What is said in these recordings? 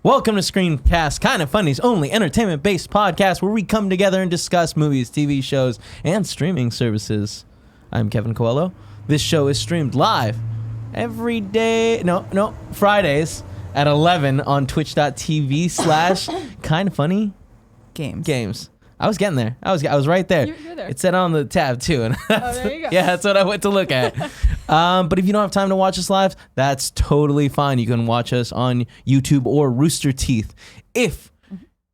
Welcome to Screencast, Kind of Funny's only entertainment-based podcast where we come together and discuss movies, TV shows, and streaming services. I'm Kevin Coelho. This show is streamed live every day, Fridays at 11 on twitch.tv/kindoffunny games. I was getting there. I was right there. You're there. It said on the tab too. And there you go. Yeah, that's what I went to look at. But if you don't have time to watch us live, that's totally fine. You can watch us on YouTube or Rooster Teeth. If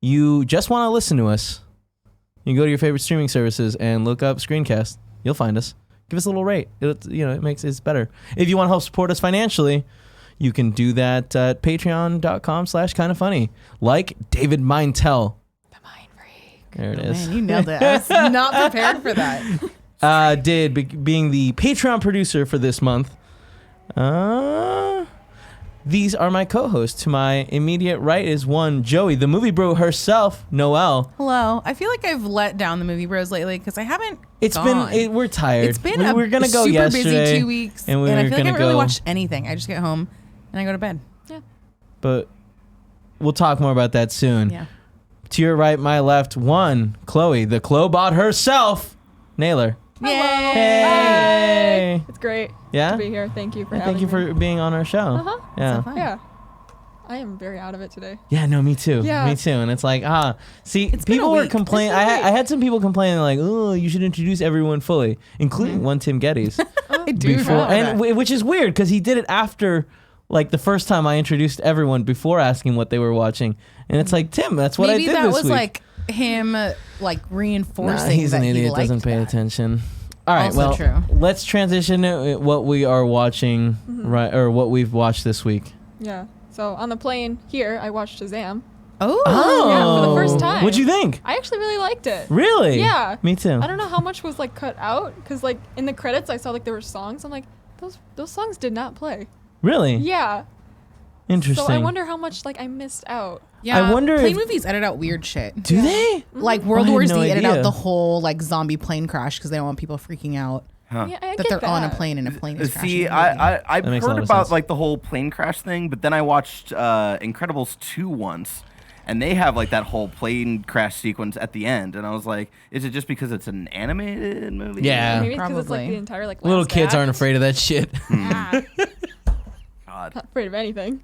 you just want to listen to us, you can go to your favorite streaming services and look up Screencast. You'll find us. Give us a little rate. It makes it better. If you want to help support us financially, you can do that at patreon.com/kindoffunny. Like David Mintel. There it is. Man, you nailed it. I was not prepared for that. Being the Patreon producer for this month. These are my co-hosts. To my immediate right is one, Joey, the movie bro herself, Noelle. Hello. I feel like I've let down the movie bros lately because I haven't we're tired. It's been we're gonna go super yesterday, busy 2 weeks. And I feel like I haven't really go. watched anything. I just get home and I go to bed. Yeah. But we'll talk more about that soon. Yeah. To your right, my left, one, Chloe, the Clobot herself, Naylor. Yay! Hey! It's great Yeah? to be here. Thank you for having Thank you for being on our show. Uh-huh. Yeah. So fun. Yeah. I am very out of it today. Yeah, no, me too. Yeah. Me too. And it's like, see, It's been people a were week. complaining. I had some people complaining like, oh, you should introduce everyone fully, including one Tim Gettys. I do remember that. Which is weird because he did it after, like, the first time I introduced everyone before asking what they were watching. And it's like, Tim, that's what Maybe I did that this was week. Like him reinforcing Nah, he's that an he idiot, liked doesn't pay that. attention. All right, Also well, true. let's transition to what we are watching, right, or what we've watched this week. Yeah. So on the plane here, I watched Shazam. Oh. Yeah, for the first time. What'd you think? I actually really liked it. Really? Yeah. Me too. I don't know how much was like cut out because like in the credits I saw like there were songs. I'm like those songs did not play. Really? Yeah. Interesting. So I wonder how much like I missed out. Yeah. I wonder plane if- movies edit out weird shit. Do they? Like World I had War no Z edit idea. out the whole like zombie plane crash because they don't want people freaking out Yeah, I that get they're on a that. plane and a plane is crashing. See, I've That makes a lot heard of about sense. like the whole plane crash thing, but then I watched Incredibles 2 once, and they have like that whole plane crash sequence at the end, and I was like, is it just because it's an animated movie? Yeah. Maybe it's because it's like Probably. the entire like Little last kids act. aren't afraid of that shit. Ah, God. not afraid of anything.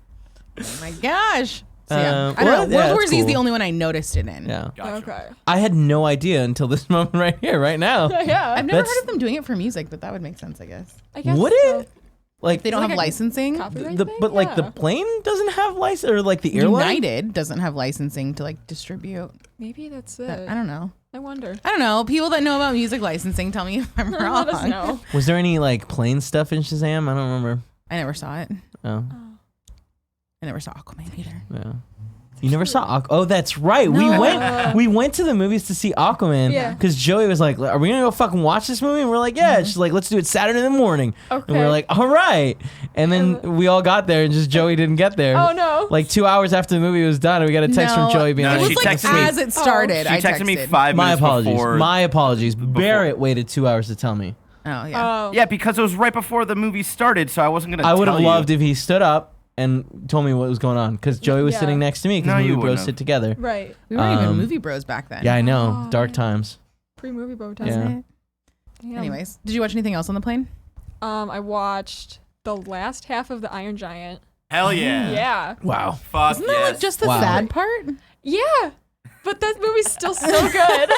Oh my gosh. So, yeah. I well, don't know. yeah, World War that's Z is the cool. only one I noticed it in. Yeah. Gotcha. Okay. I had no idea until this moment right here, right now. Yeah. I've never That's- heard of them doing it for music, but that would make sense, I guess. I guess Would so. it? Like They don't like have a licensing. Copyright the thing? but like the Yeah. plane doesn't have license, or like the airline. United doesn't have licensing to like distribute. Maybe that's it. I don't know. I wonder. I don't know. People that know about music licensing, tell me if I'm wrong. Let us know. Was there any like plane stuff in Shazam? I don't remember. I never saw it. Oh, I never saw Aquaman either. yeah. You never saw Oh, that's right. No. We went to the movies to see Aquaman. Yeah. Because Joey was like, "Are we gonna go fucking watch this movie?" And we're like, "Yeah." She's like, "Let's do it Saturday in the morning." Okay. And we're like, "All right." And then we all got there, and just Joey didn't get there. Oh no. Like 2 hours after the movie was done, we got a text from Joey being No, it like, was she like texted me- as it started. She I texted me texted. 5 "My minutes apologies. before. My apologies." Barrett waited 2 hours to tell me. Oh yeah. Oh. Yeah, because it was right before the movie started, so I wasn't gonna. I would have tell you. loved if he stood up and told me what was going on, because Joey was Yeah. sitting next to me, because No, you movie bros wouldn't sit together. Right. We weren't even um, movie bros back then. Yeah, I know. Oh, Dark yeah. times. Pre-movie bro time. Yeah. Damn. Anyways, did you watch anything else on the plane? I watched the last half of the Iron Giant. Hell yeah. Yeah. Wow. Fuck Isn't that like just the Wow. sad part? Yeah. But that movie's still so good.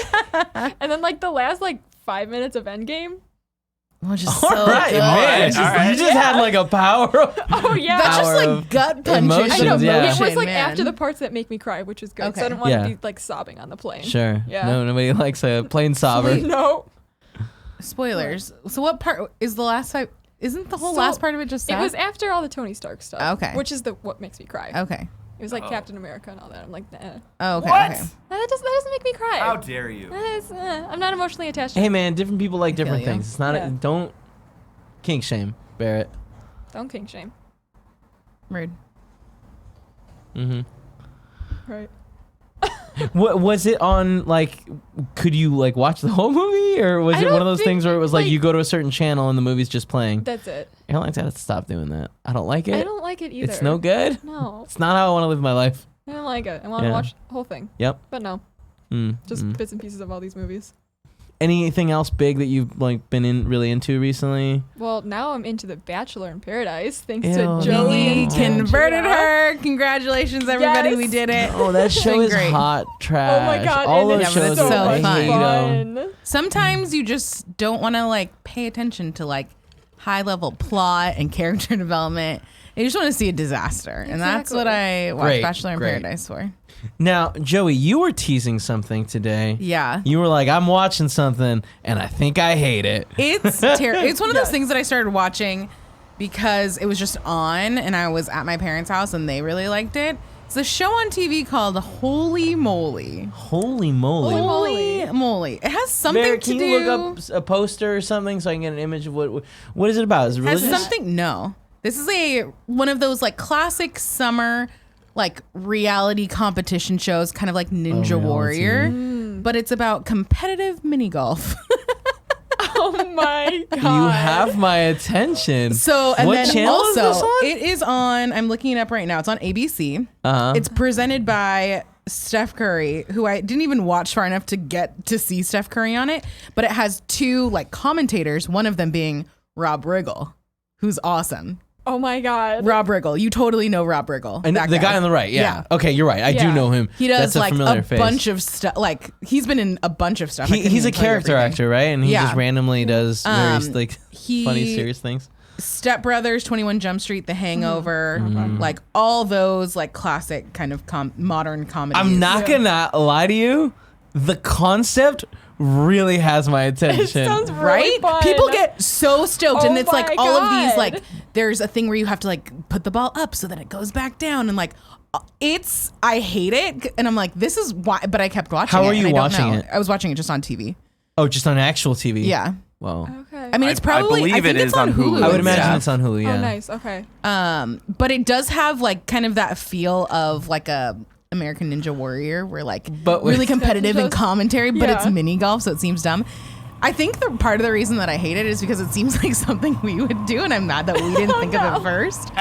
And then like the last like 5 minutes of Endgame. Well, just All so right, good. man. All right. You just had like a power. Oh yeah. That's just Power like of gut punching. emotions, I know. yeah. It was like man. after the parts that make me cry, which is good. So Okay. I didn't want Yeah. to be like sobbing on the plane. Sure. Yeah. No, nobody likes a plane sobber. No. Spoilers. So what part is the last time? Isn't the whole So, last part of it just sad? It was after all the Tony Stark stuff. Okay. Which is what makes me cry. Okay. It was like Oh. Captain America and all that. I'm like, nah. Oh, okay. What? Okay. That doesn't make me cry. How dare you? I'm not emotionally attached to Hey, it. man, different people like feel different you. things. It's not. Yeah. Don't kink shame, Barrett. Don't kink shame. Rude. Mm-hmm. Right. What was it on? Like, could you like watch the whole movie, or was I it one don't of those think, things where it was like like- you go to a certain channel and the movie's just playing? That's it. Airlines gotta stop doing that. I don't like it. I don't like it either. It's no good. No. It's not how I want to live my life. I didn't like it. I wanted to watch the whole thing. Yep. But no, just bits and pieces of all these movies. Anything else big that you've like been really into recently? Well, now I'm into The Bachelor in Paradise, thanks Ew. to Joey. We and converted Andrea. her. Congratulations, everybody. Yes. We did it. Oh, that show been is great. hot trash. Oh my god, all and those it's shows so are I fun. hate 'em. fun. Sometimes you just don't want to like pay attention to like high level plot and character development. You just want to see a disaster. And that's what I watched Great, Bachelor in great. Paradise for. Now, Joey, you were teasing something today. Yeah. You were like, I'm watching something, and I think I hate it. It's terrible. It's one of those things that I started watching because it was just on and I was at my parents' house and they really liked it. It's a show on TV called Holy Moly. Holy moly. Holy moly. It has something Mary, to can do. you look up a poster or something so I can get an image of what is it about? Is it Has religious? something? No. This is one of those like classic summer like reality competition shows, kind of like Ninja reality. Warrior, but it's about competitive mini golf. Oh my god. You have my attention. So, and what then channel also, is this on? it is on, I'm looking it up right now. It's on ABC. Uh-huh. It's presented by Steph Curry, who I didn't even watch far enough to get to see Steph Curry on it, but it has two like commentators, one of them being Rob Riggle, who's awesome. Oh my god. Rob Riggle. You totally know Rob Riggle. And that the guy on the right, yeah. Okay, you're right. I do Yeah. know him. He does That's a like familiar a face. bunch of stuff. Like he's been in a bunch of stuff. I couldn't He's a even tell you character everything. actor, right? And he Yeah. just randomly does very like he- funny, serious things. Step Brothers, 21 Jump Street, The Hangover, like all those like classic kind of modern comedies. I'm not gonna lie to you. The concept really has my attention. It sounds really Right? fun. People get so stoked, and Oh it's like my all of these God. like. There's a thing where you have to like put the ball up so that it goes back down, and like I hate it, and I'm like, this is why. But I kept watching. How it, are and you I don't watching know. it? I was watching it just on TV. Oh, just on actual TV. Yeah. Wow. Okay. I mean, it's I probably. believe think it it's is on Hulu. I would and imagine stuff. it's on Hulu. Yeah. Oh, nice. Okay. But it does have like kind of that feel of like a American Ninja Warrior, where like But with- really competitive and Just- commentary, but it's yeah. mini golf, so it seems dumb. I think the part of the reason that I hate it is because it seems like something we would do, and I'm mad that we didn't think of it first.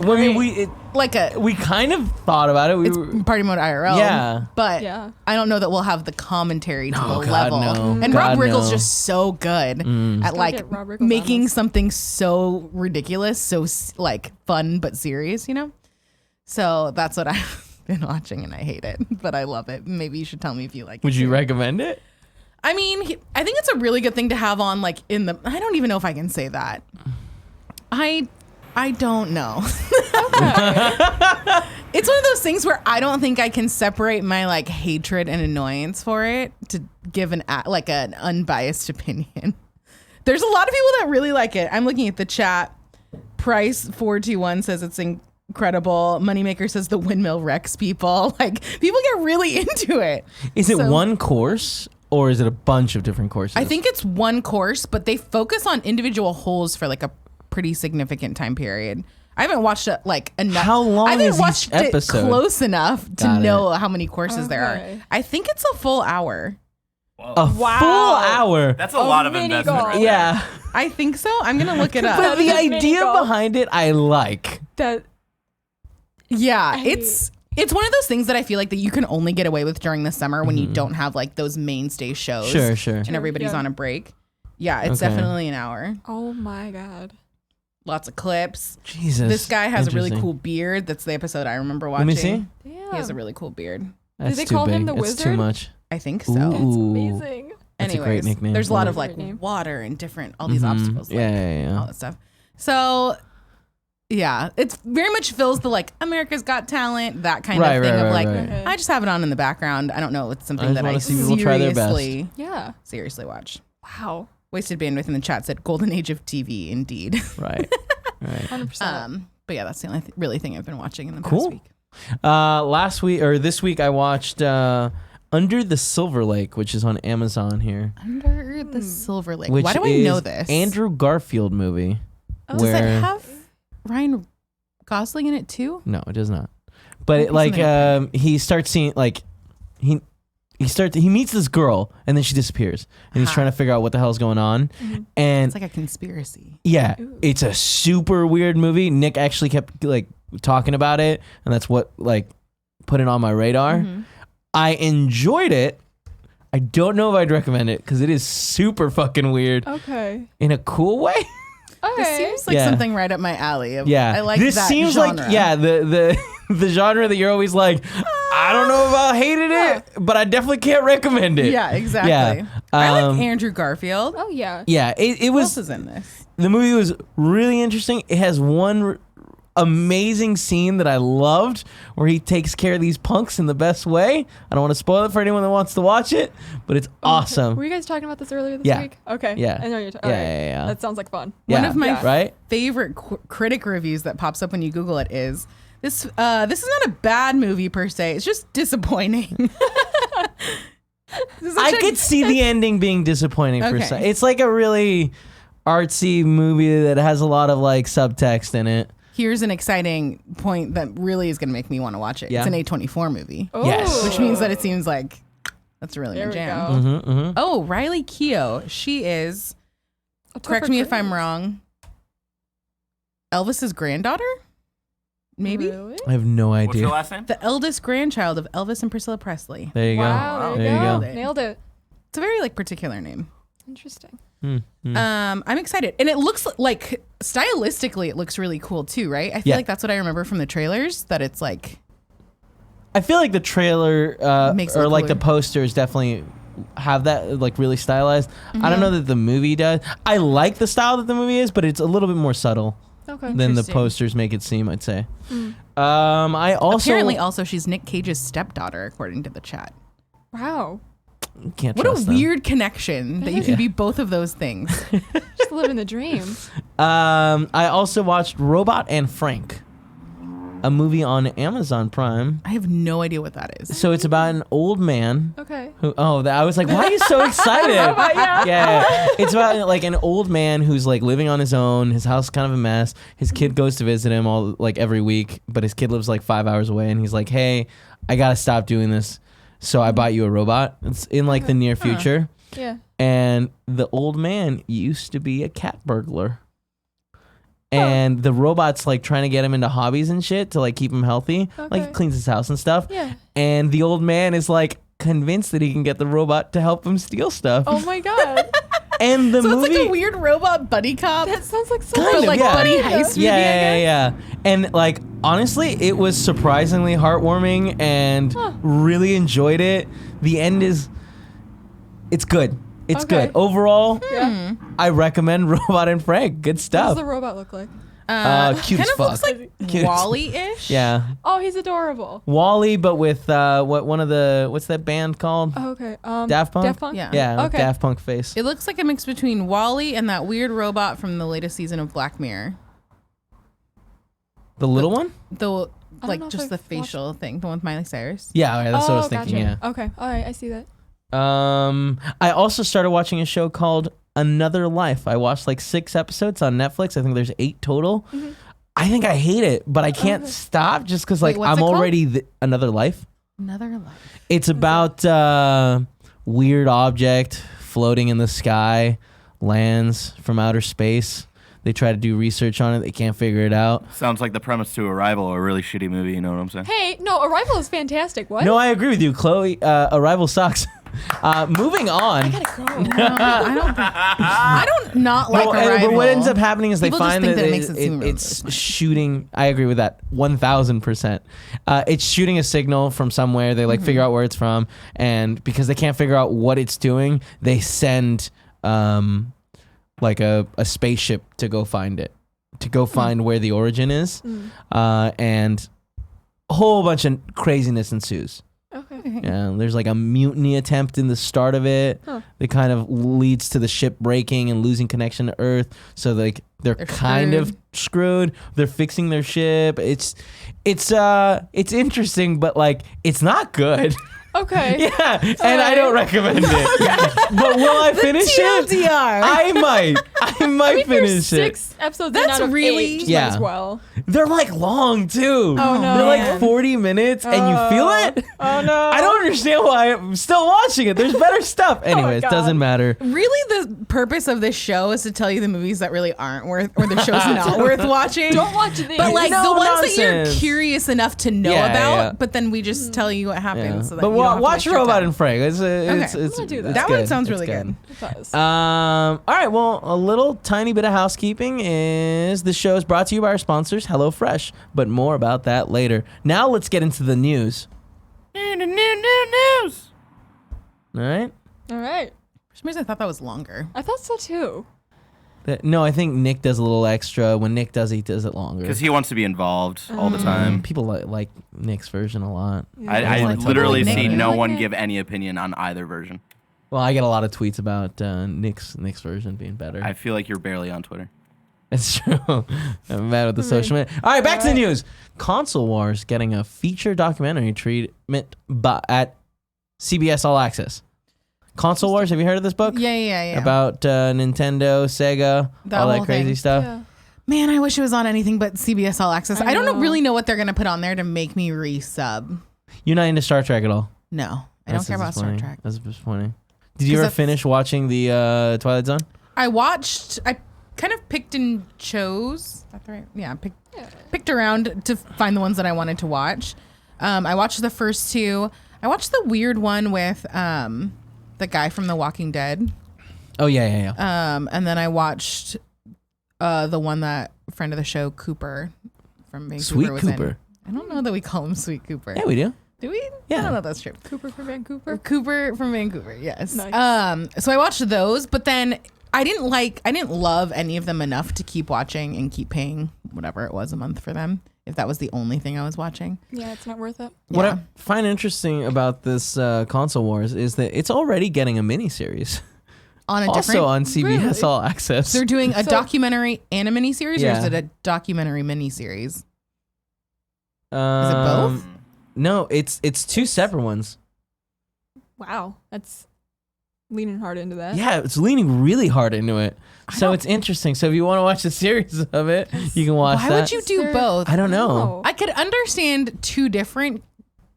Well, I mean, Like we kind of thought about it. We it's were, party mode IRL. Yeah. But Yeah. I don't know that we'll have the commentary to Oh, the God, level. no. And God, Rob Riggle's no. just so good at Gotta like get Rob Riggles on making this. something so ridiculous, so like fun but serious, you know? So that's what I've been watching, and I hate it, but I love it. Maybe you should tell me if you like it. would you too. recommend it? I mean, I think it's a really good thing to have on like in the I don't even know if I can say that. I don't know. It's one of those things where I don't think I can separate my like hatred and annoyance for it to give an unbiased opinion. There's a lot of people that really like it. I'm looking at the chat. Price421 says it's incredible. Moneymaker says the windmill wrecks people. Like people get really into it. Is it So- one course or is it a bunch of different courses? I think it's one course, but they focus on individual holes for like a pretty significant time period. I haven't watched it like enough. How long I haven't is each watched episode? it close enough to Got know how many courses there Okay. are. I think it's a full hour. a Wow. full hour. That's a lot of mini investment. golf. Right there. Yeah. I think so. I'm gonna look it up. But the Just mini idea golf. behind it, I like. That Yeah, I- it's one of those things that I feel like that you can only get away with during the summer when you don't have like those mainstay shows. Sure, sure. And everybody's Yeah. on a break. Yeah, it's Okay. definitely an hour. oh my god. Lots of clips. Jesus. This guy has a really Interesting. cool beard. That's the episode I remember watching. Let me see. Damn. He has a really cool beard. That's they too call big. him the It's too wizard? much. I think so. Ooh. That's amazing. That's a great Anyways, nickname. there's a lot Yeah. of like Great name. water and different all these obstacles. Like, Yeah. all that stuff. So yeah, it's very much fills the like America's Got Talent, that kind Right, of thing right, of right, like right. Okay. I just have it on in the background. I don't know. It's something just that wanna I see people try their best. seriously watch. Wow. Wasted bandwidth in the chat said golden age of TV indeed. Right. Right. 100%. But yeah, that's the only really thing I've been watching in the Cool. past week. Last week or this week, I watched Under the Silver Lake, which is on Amazon here. Under the Silver Lake. Which Why do I is know this? Andrew Garfield movie. Does where it have Ryan Gosling in it too? No, it does not. But it, Maybe like something he starts seeing like he meets this girl and then she disappears and he's Huh. trying to figure out what the hell's going on. And It's like a conspiracy. yeah, it's a super weird movie. Nick actually kept like talking about it, and that's what like put it on my radar. I enjoyed it. I don't know if I'd recommend it because it is super fucking weird Okay. in a cool way. Okay. This seems like Yeah. something right up my alley. Yeah, I like this that seems genre. like the the genre that you're always like, I don't know if I hated it, but I definitely can't recommend it. Yeah, exactly. Yeah. I like Andrew Garfield. Oh yeah. Yeah, it Who else was is in this? the movie was really interesting. It has one amazing scene that I loved where he takes care of these punks in the best way. I don't want to spoil it for anyone that wants to watch it, but it's awesome. Were you guys talking about this earlier this Yeah. week? Okay. Yeah. I know you're talking. Yeah, yeah. That sounds like fun. Yeah, One of my right? favorite critic reviews that pops up when you Google it is this. This is not a bad movie per se. It's just disappointing. I could see the ending being disappointing for Okay. some. It's like a really artsy movie that has a lot of like subtext in it. Here's an exciting point that really is going to make me want to watch it. Yeah. It's an A24 movie, Oh. Yes. which means that it seems like that's really There my we jam. go. Oh, Riley Keough. She is. Correct me if I'm wrong. Elvis's granddaughter? Maybe Really? I have no What's your idea. last name? the eldest grandchild of Elvis and Priscilla Presley. There you Wow. go. There you There you go. go. Nailed it. It's a very like particular name. Interesting. I'm excited, and it looks like stylistically, it looks really cool too, right? I feel Yeah. like that's what I remember from the trailers. That it's like I feel like the trailer Makes it or look like the cooler. posters definitely have that like really stylized. I don't know that the movie does. I like the style that the movie is, but it's a little bit more subtle Okay. than the Interesting. posters make it seem, I'd say. I also apparently also she's Nick Cage's stepdaughter, according to the chat. Wow. can't What a trust them. weird connection that you can be both of those things. Just living the dream. I also watched Robot and Frank, a movie on Amazon Prime. I have no idea what that is. So it's about an old man Okay. who, I was like, why are you so excited? yeah. It's about like an old man who's like living on his own. His house is kind of a mess. His kid goes to visit him all like every week, but his kid lives like 5 hours away, and he's like, hey, I gotta stop doing this. So I bought you a robot. It's in like the near future. Yeah. And the old man used to be a cat burglar. And the robot's like trying to get him into hobbies and shit to like keep him healthy. Like Okay. he cleans his house and stuff. Yeah. And the old man is like convinced that he can get the robot to help him steal stuff. Oh my god. And the So movie it's like a weird robot buddy cop. That sounds like so Kind but of, like yeah. buddy heist movie, yeah, I yeah, guess. yeah. And like honestly, it was surprisingly heartwarming and really enjoyed it. The end is it's good. It's Okay. good. Overall, Yeah. I recommend Robot and Frank. Good What does stuff. the robot look like? Cute as kind of fuck. looks like Cute. Wall-E-ish. Yeah. Oh, he's adorable. Wall-E, but with what's that band called? Oh, okay. Daft Punk? Daft Punk? Yeah. Yeah, with Okay. Daft Punk face. It looks like a mix between Wall-E and that weird robot from the latest season of Black Mirror. The little one? The know like if just I've the facial thing, the one with Miley Cyrus. Yeah, okay, that's what I was gotcha. thinking. Yeah. Okay. All right. I see that. I also started watching a show called Another Life. I watched like 6 episodes on Netflix. I think there's 8 total. I think I hate it, but I can't stop just because like Wait, what's I'm it called? already Another Life. Another Life. It's about weird object floating in the sky, lands from outer space. They try to do research on it. They can't figure it out. Sounds like the premise to Arrival, a really shitty movie. You know what I'm saying? Hey, no, Arrival is fantastic. What? No, I agree with you, Chloe. Arrival sucks. Moving on. I don't not like Well, Arrival. but what ends up happening is People they just find think that, that it makes it seem it's really shooting. I agree with that 1,000%. It's shooting a signal from somewhere. They like figure out where it's from, and because they can't figure out what it's doing, they send like a spaceship to go find it, to go find where the origin is, and a whole bunch of craziness ensues. Okay. Yeah, there's like a mutiny attempt in the start of it. That kind of leads to the ship breaking and losing connection to Earth. So like they're kind of screwed. They're fixing their ship. It's interesting, but like it's not good. Okay. Yeah, and I don't recommend it. But will I finish it? TLDR. I might You're finish it. 6 episodes That's in out of really- 8, just Yeah. might as well. They're like long too. Oh, no. They're like Man. 40 minutes, and you feel it. Oh no. I don't understand why I'm still watching it. There's better stuff. Anyways, God. doesn't matter. Really, the purpose of this show is to tell you the movies that really aren't worth, or the show's not worth watching. Don't watch these. But like No the ones that nonsense. you're curious enough to know Yeah, about, yeah. but then we just tell you what happens. Yeah. So that But you don't have to watch waste your Robot time. and Frank. It's Okay. I'm gonna do that. it's That one good. sounds It's really good. It does. All right. Well, a little tiny bit of housekeeping is the show is brought to you by our sponsors, HelloFresh. But more about that later. Now let's get into the news. News. All right. All right. For some reason, I thought that was longer. I thought so too. No, I think Nick does a little extra. When Nick does it, he does it longer. Because he wants to be involved all the time. People like Nick's version a lot. I wanna talk literally about see it. no I one like it. give any opinion on either version. Well, I get a lot of tweets about Nick's version being better. I feel like you're barely on Twitter. It's true. I'm mad with the social media. All right, back to the news. Console Wars getting a feature documentary treatment at CBS All Access. Console Wars, have you heard of this book? Yeah. About Nintendo, Sega, That all that whole crazy thing. stuff. Yeah. Man, I wish it was on anything but CBS All Access. I I don't know. really know what they're gonna put on there to make me resub. You're not into Star Trek at all? No, I don't care about Star Trek. That's disappointing. Did you 'Cause ever that's- finish watching the Twilight Zone? I kind of picked and chose. Is that right? Yeah, picked around to find the ones that I wanted to watch. I watched the first two. I watched the weird one with the guy from The Walking Dead. Oh, yeah. And then I watched the one that friend of the show, Cooper from Vancouver Sweet was Cooper. in. I don't know that we call him Sweet Cooper. Yeah, we do. Do we? Yeah. I don't know if that's true. Cooper from Vancouver. Cooper from Vancouver, yes. Nice. So I watched those, but then I didn't love any of them enough to keep watching and keep paying whatever it was a month for them, if that was the only thing I was watching. Yeah, it's not worth it. What Yeah. I find interesting about this Console Wars is that it's already getting a miniseries. On a Also different on CBS Really? All Access. they're doing a So- documentary and a miniseries, or Yeah. is it a documentary miniseries? Is it Um, both? No, it's two separate ones. Wow, that's leaning hard into that. Yeah, it's leaning really hard into it. So don't- it's interesting. So if you want to watch the series of it, you can watch Why that. would you do There- both? I don't know. I could understand two different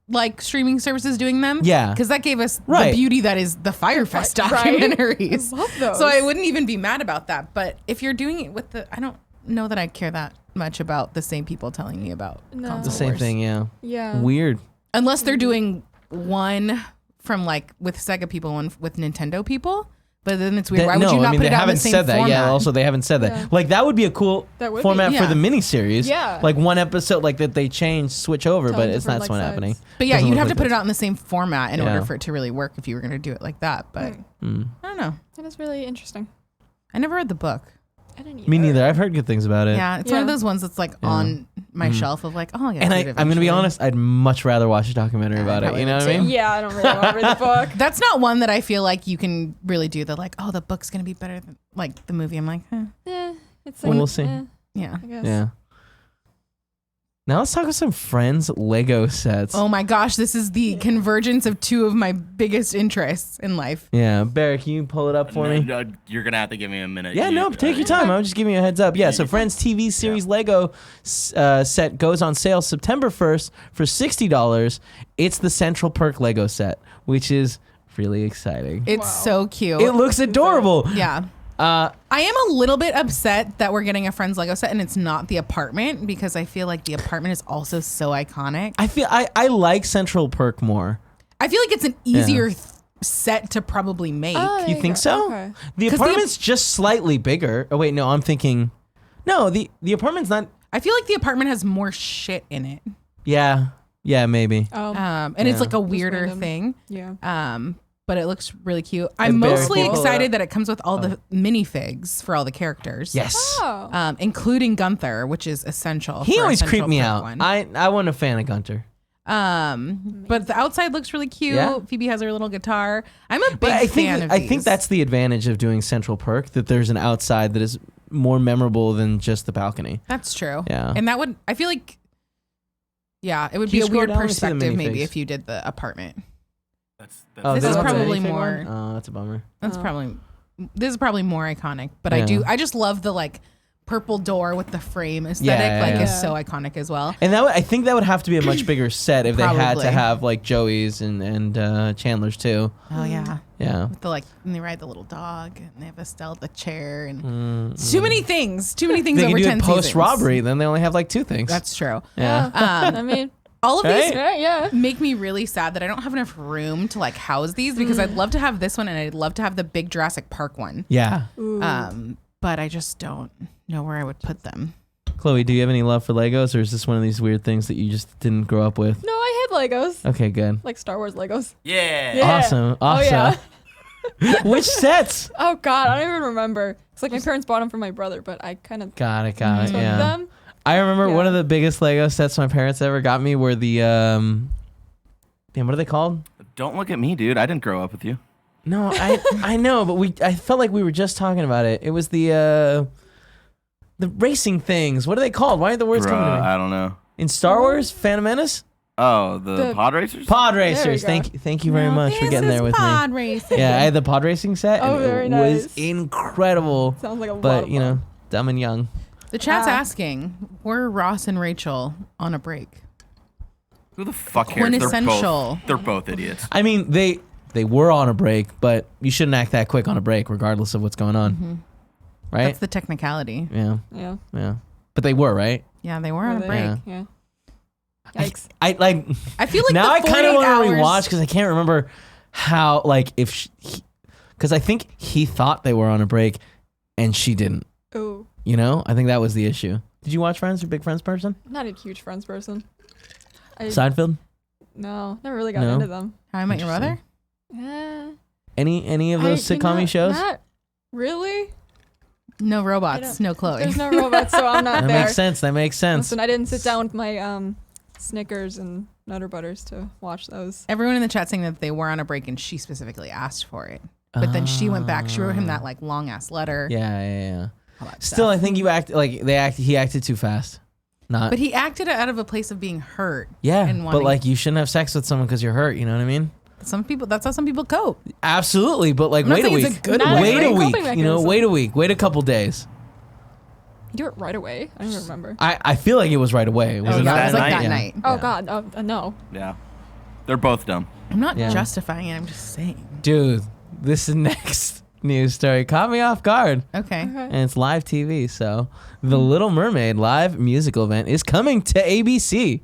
like streaming services doing them. Yeah. Because that gave us Right. the beauty that is the Firefest Right. documentaries. I love those. So I wouldn't even be mad about that. But if you're doing it with I don't know that I care that much about the same people telling me about No. console The same wars. thing, yeah. Yeah. Weird. Unless they're doing one from like with Sega people, one with Nintendo people. But then it's weird. Why would you not put they it out in haven't the same said that. format? Yeah, also they haven't said that. Yeah. Like that would be a cool That would be. format for Yeah. the miniseries. Yeah. Like one episode, like that they change, switch over, Tell but them it's not different, what's like, happening. sides. But yeah, Doesn't you'd look have like to put it this. out in the same format in Yeah. order for it to really work if you were going to do it like that. But Mm. I don't know. That is really interesting. I never read the book. I didn't Me either. neither. I've heard good things about it. Yeah, it's one of Yeah. those ones that's like Yeah. on my Mhm. shelf of like, oh, I gotta And read it I'm going to be eventually. honest, I'd much rather watch a documentary Yeah, about it. probably You know would what I too. mean? Yeah, I don't really want to read the book. That's not one that I feel like you can really do the like, oh, the book's gonna be better than like the movie. I'm like, Yeah, it's Well, like, we'll see. yeah. I guess. Yeah. Now let's talk about some Friends Lego sets. Oh my gosh, this is the convergence of two of my biggest interests in life. Yeah, Barry, can you pull it up for me? No, you're gonna have to give me a minute. Yeah, no, take your time. I'm just giving you a heads up. Yeah, so Friends TV series Lego set goes on sale September 1st for $60. It's the Central Perk Lego set, which is really exciting. It's Wow. so cute. It looks adorable. yeah. I am a little bit upset that we're getting a Friends Lego set and it's not the apartment because I feel like the apartment is also so iconic. I like Central Perk more. I feel like it's an easier set to probably make. Oh, there You think go. so? Okay. The 'Cause the- apartment's just slightly bigger. Oh wait, no, I'm thinking. No, the apartment's not. I feel like the apartment has more shit in it. Yeah, maybe. Oh, And it's Yeah. like a weirder random. thing. yeah. But it looks really cute. I'm And Barry, mostly pull it excited up. that it comes with all the minifigs for all the characters. Yes. Oh. Including Gunther, which is essential. He for a always Central creeped me Perk out. one. I wasn't a fan of Gunter. But the outside looks really cute. Yeah. Phoebe has her little guitar. I'm a big But I fan of these. think that's the advantage of doing Central Perk, that there's an outside that is more memorable than just the balcony. That's true. Yeah. And that would, I feel like, yeah, it would Can be you a scroll weird down and see the perspective maybe minifigs? if you did the apartment. Oh, This they is don't have the probably minifig more- one? Oh, that's a bummer. This is probably more iconic, but Yeah. I just love the like purple door with the frame aesthetic. It's so iconic as well. And I think that would have to be a much bigger set if they had Probably. to have like Joey's and Chandler's too. Oh yeah. Yeah. With the and they ride the little dog, and they have Estelle the chair, and too many things. Too many things They over can do 10 it post seasons. robbery, then they only have like 2 things. That's true. yeah. I mean, All of Right? these yeah. make me really sad that I don't have enough room to like house these because I'd love to have this one and I'd love to have the big Jurassic Park one. Yeah. But I just don't know where I would put them. Chloe, do you have any love for Legos, or is this one of these weird things that you just didn't grow up with? No, I had Legos. Okay, good. Like Star Wars Legos. Yeah. Yeah. Awesome. Oh, yeah. Which sets? Oh, God. I don't even remember. It's like my parents bought them for my brother, but I kind of Got it. took Yeah. them. I remember one Yeah. of the biggest Lego sets my parents ever got me were the damn, what are they called? Don't look at me, dude. I didn't grow up with you. No, I know, but I felt like we were just talking about it. It was the racing things. What are they called? Why are the words coming to me? I don't know. In Star Wars, Phantom Menace? Oh, the The- pod racers? Pod There we Racers. go. Thank you very much for getting there with pod me. racing. Yeah, I had the pod racing set, Oh, and very it was nice. incredible. Sounds like a lot But of you fun. know, dumb and young. The chat's Ah. asking, were Ross and Rachel on a break? Who the fuck cares? Quintessential. They're both idiots. I mean, they were on a break, but you shouldn't act that quick on a break, regardless of what's going on, right? That's the technicality. Yeah, Yeah. yeah. But they were, right? Yeah, they were on a Were break. they? Yeah. Yeah. Yikes. I like. I feel like now the I kind of 48 want to hours- rewatch because I can't remember how, like, if because I think he thought they were on a break, and she didn't. Oh, You know, I think that was the issue. Did you watch Friends? You're a big Friends person? I'm not a huge Friends person. Seinfeld? No, never really got No? into them. How I Met Your Mother? Eh, Any of those sitcom shows? Not really. No I robots, don't- no Chloe. There's no robots, so I'm not That there. makes sense. That makes sense. Listen, I didn't sit down with my Snickers and Nutter Butters to watch those. Everyone in the chat saying that they were on a break and she specifically asked for it. But then she went back. She wrote him that like long ass letter. Yeah. all that Still, stuff. I think he acted too fast. Not. But he acted out of a place of being hurt. yeah, and but wanting- like you shouldn't have sex with someone because you're hurt. You know what I mean? Some people, that's how some people cope. Absolutely, but like I'm not wait a saying week. it's a good way. Wait a Coping week. You know, mechanism. wait a week. Wait a couple days. You do it right away. I don't even remember. I feel like it was right away. Was Oh, it yeah, not? it was like night? that Yeah. night. Oh Yeah. God, no. Yeah. They're both dumb. I'm not Yeah. justifying it. I'm just saying. Dude, this next news story caught me off guard. Okay. And it's live TV. So, the Little Mermaid live musical event is coming to ABC.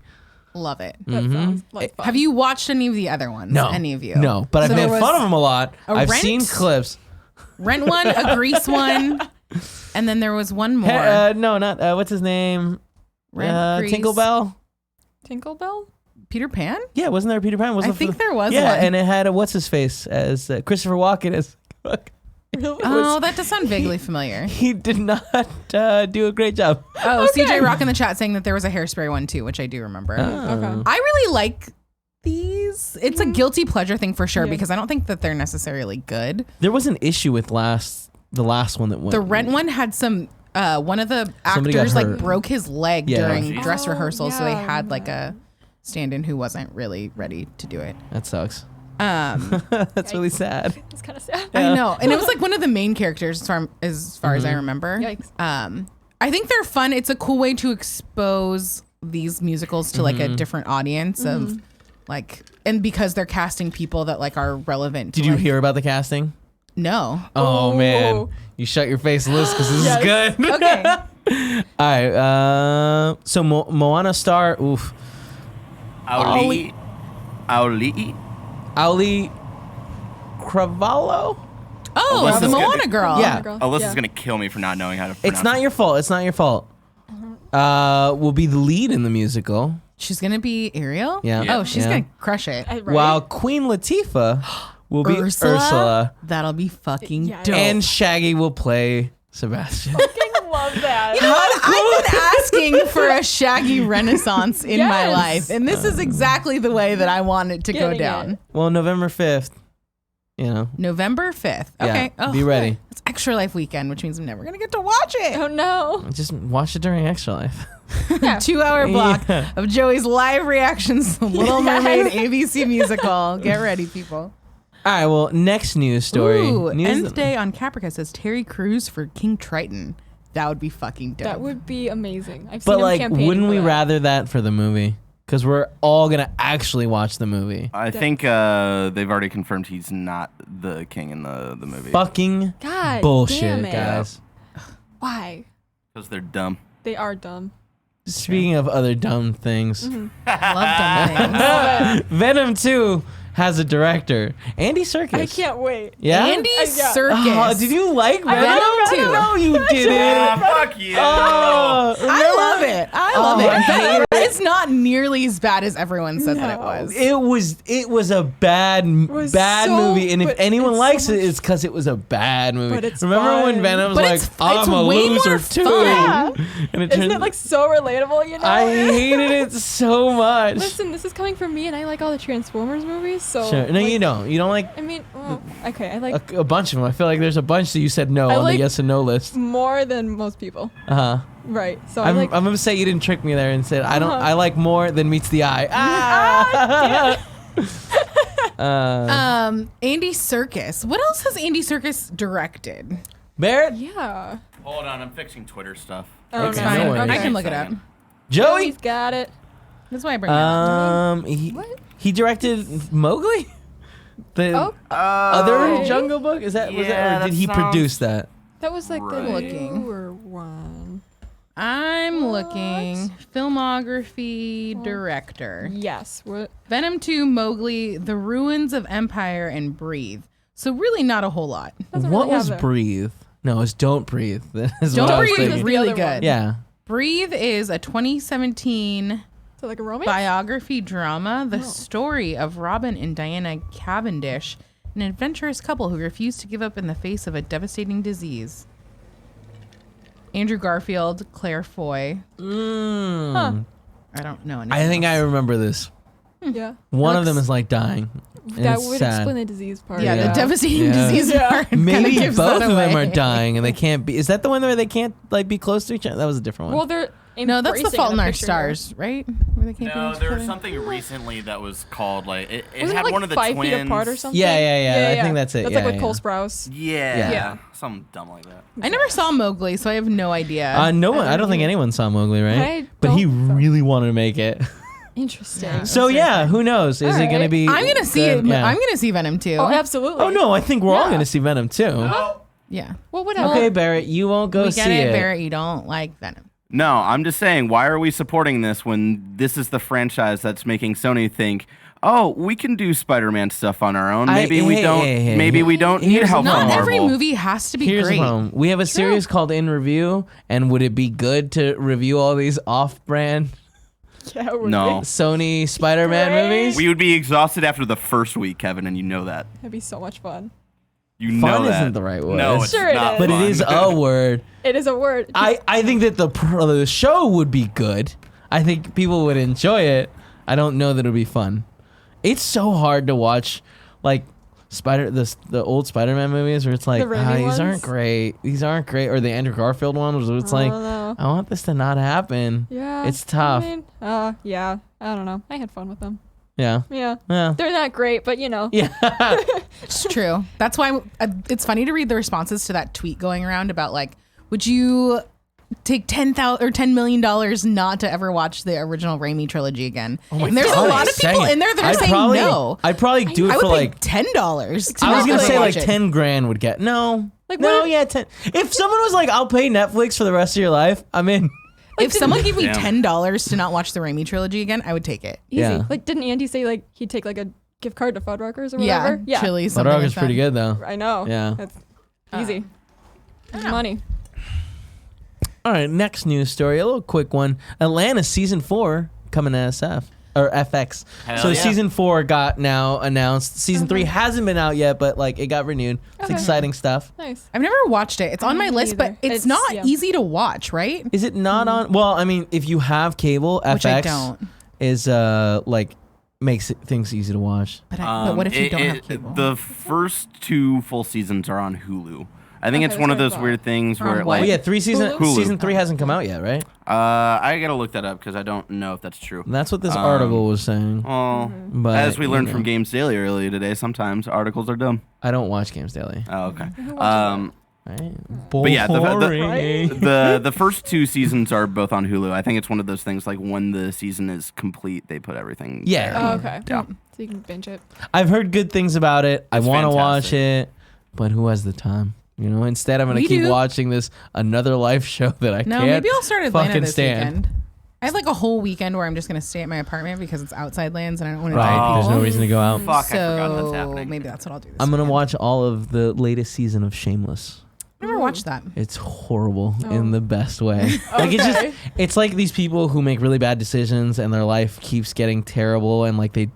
Love it. That sounds like fun. Have you watched any of the other ones? No, Any of you? No, but So I've there made was fun of them a lot. a I've Rent? seen clips. Rent one, a Grease one, and then there was one more. No, not what's his name? Rent, Grease, Tinkerbell. Tinkerbell? Peter Pan? Yeah, wasn't there a Peter Pan? Was I the- think there was Yeah, one. and it had a what's his face as Christopher Walken as. Really? Oh, that does sound vaguely familiar. He did not do a great job. Oh, CJ Rock in the chat saying that there was a Hairspray one too, which I do remember. Okay. I really like these. It's a guilty pleasure thing for sure Yeah. because I don't think that they're necessarily good. There was an issue with the last one that went. The Rent one had some. One of the Somebody got actors like hurt. broke his leg Yeah. during Oh, dress jeez. rehearsal, so they Yeah, had like a stand-in who wasn't really ready to do it. That sucks. Um, That's really sad. It's kind of sad. I know, and it was like one of the main characters as far as I remember. Yikes. I think they're fun. It's a cool way to expose these musicals to like a different audience of like, and because they're casting people that like are relevant. Did to, you like- hear about the casting? No. Oh man, Oh. you shut your face, Liz, because this Yes. is good. Okay. All right. So Moana star, Auli. Ali Cravalho. Oh, Alyssa's the good. Moana girl. Yeah. Alyssa's gonna kill me for not knowing how to pronounce It's not your fault. It's not your fault. Will be the lead in the musical. She's gonna be Ariel. Yeah. Oh, she's Yeah. gonna crush it. Right? While Queen Latifah will be Ursula, That'll be fucking Yes. dope. and Shaggy will play Sebastian. I love that. you know what? I've been asking for a Shaggy renaissance in my Yes. life, and this is exactly the way that I want it to go Getting down. it. Well, November 5th, you know. November 5th. Yeah, Okay. Oh, be ready. It's Extra Life weekend, which means I'm never gonna get to watch it. Oh no. Just watch it during Extra Life. Yeah. 2-hour block Yeah. of Joey's live reactions to Little Mermaid ABC musical. Get ready, people. All right, well, next news story. Ooh, News Nth Day on Caprica says Terry Crews for King Triton. That would be fucking dope. That would be amazing. I've But seen him like, campaigning wouldn't for we that. rather that for the movie? Because we're all gonna actually watch the movie. I think they've already confirmed he's not the king in the movie. Fucking God bullshit, damn it. guys. Why? Because they're dumb. They are dumb. Speaking of other dumb things, I love dumb things. Venom 2 has a director, Andy Serkis. I can't wait. Yeah. Andy Yeah. Serkis. Oh, did you like Venom? Venom 2. No, you didn't. Fuck you. Oh, I love it. I love Oh, I it. hate it. It's not nearly as bad as everyone said that it was. It was a bad was bad so- movie, and if but anyone it's likes so it, much- it's because it was a bad movie. But it's Remember when fun. Venom's But like, it's I'm a way loser more too, fun. Yeah. and it Isn't turns. it like so relatable? You know. I hated it so much. Listen, this is coming from me, and I like all the Transformers movies. So Sure. No, like, you don't. You don't like I mean, okay, I like a bunch of them. I feel like there's a bunch that you said no I on like- the yes and no list. more than most people. Uh huh. Right. So I'm I like. gonna say you didn't trick me there and said I don't. Uh-huh. I like more than meets the eye. Ah! Andy Serkis. What else has Andy Serkis directed? Barrett, Yeah. Hold on, I'm fixing Twitter stuff. Oh, Okay, no. no Fine. worries. I can look it up. Joey. He's got it. That's why I bring it up. What? He directed Mowgli. The Oh, other Okay. Jungle Book. Is that was Yeah, that or did that he sounds- produce that? that was like the Right. newer one. I'm What? looking. Filmography director. Yes. What? Venom 2, Mowgli, The Ruins of Empire, and Breathe. So really not a whole lot. Doesn't What really was have a- Breathe? No, it's Don't Breathe. That is Don't what I was Breathe thinking. is the really other good. one. Yeah. Breathe is a 2017 So like a romance? biography drama, the story of Robin and Diana Cavendish, an adventurous couple who refuse to give up in the face of a devastating disease. Andrew Garfield, Claire Foy. Huh. I don't know anything I think I else. remember this. Yeah. One of Looks- them is like dying. And That it's would sad. explain the disease part. Yeah, the devastating Yeah. disease Yeah. part kinda Maybe gives both that of them away. are dying and they can't be. Is that the one where they can't like be close to each other? That was a different one. Well, they're No, that's The embracing Fault in the Our picture. Stars, right? Where they can't be No, with there each was other. something recently that was called like it Wasn't had it like one of the 5 twins. feet apart or something? Yeah. I think that's it. That's Yeah, like with yeah. Cole Sprouse. Yeah, Yeah. something dumb like that. I never saw Mowgli, so I have no idea. No one. I don't think either. anyone saw Mowgli, right? I But he don't- really wanted to make it. Interesting. So yeah, who knows? Is it gonna Alright. be? I'm gonna see good? it. Yeah. I'm gonna see Venom too. Oh, absolutely. Oh no, I think we're all Yeah. gonna see Venom too. Yeah. Well, whatever. Okay, Barrett, you won't go we see get it, it. Barrett. You don't like Venom. No, I'm just saying, why are we supporting this when this is the franchise that's making Sony think, oh, we can do Spider-Man stuff on our own. Maybe we don't. Maybe we don't need Here's help the from Not problem. every Marvel. movie has to be Here's great. the problem. We have a series called In Review, and would it be good to review all these off-brand Yeah, it would No. be. Sony Spider-Man Great. movies? We would be exhausted after the first week, Kevin, and you know that. That'd be so much fun. You Fun know that. isn't the right word. No, it's Sure it not is. but fun. it is a word. It is a word. I think that the show would be good. I think people would enjoy it. I don't know that it would be fun. It's so hard to watch, like the old Spider-Man movies where it's like The Raimi these ones? aren't great. These aren't great. Or the Andrew Garfield ones where it's I like don't know. I want this to not happen. Yeah. It's tough. I mean, yeah. I don't know. I had fun with them. Yeah. Yeah. Yeah. They're not great, but you know. Yeah. It's true. That's why it's funny to read the responses to that tweet going around about like, would you take $10 million not to ever watch the original Raimi trilogy again? And there's a God, lot of people in there that are saying no. I'd probably do it I would for pay like $10. I was gonna say like 10 grand would get no. Like, no, what if- yeah, 10. If someone was like, I'll pay Netflix for the rest of your life, I'm in. If someone gave me Damn. $10 to not watch the Raimi trilogy again, I would take it. Easy. Yeah. Like, didn't Andy say like he'd take like a gift card to Fuddruckers or Yeah, whatever? Yeah. Chili, But something like is pretty that. good though. I know. Yeah. That's easy. Money. All right, next news story, a little quick one. Atlanta season 4 coming to SF or FX. Hell So yeah. season 4 got now announced. Season 3 hasn't been out yet, but like it got renewed. It's Okay. exciting stuff. Nice. I've never watched it. It's on my Me list, but neither. it's It's- not yeah. easy to watch, right? Is it not on? Well, I mean, if you have cable, Which I FX don't. is like makes things easy to watch. But what if you don't have cable? The first 2 full seasons are on Hulu. I think Okay, it's one of that's those what I weird things On where what? Oh like yeah, 3 season Hulu? season 3 hasn't come out yet, right? I gotta look that up because I don't know if that's true. That's what this article was saying. Well, But, as we learned you from know. Games Daily earlier today, sometimes articles are dumb. I don't watch Games Daily. Oh, okay. Right? But yeah, Boring. the first 2 seasons are both on Hulu. I think it's one of those things like when the season is complete, they put everything. Yeah. there. Oh, okay. Yeah. So you can binge it. I've heard good things about it. I It's want to watch fantastic. it, but who has the time? You know, instead I'm gonna We keep do. watching this another life show that I No, can't. maybe I'll start Atlanta fucking this stand. weekend. I have like a whole weekend where I'm just gonna stay at my apartment because it's outside lands and I don't want to Right. drive There's people. no reason to go out. Fuck, I So forgot that's happening. maybe that's what I'll do. This I'm gonna weekend. watch all of the latest season of Shameless. Never watched that. It's horrible Oh. in the best way. Like it's just Okay. it's like these people who make really bad decisions and their life keeps getting terrible and like they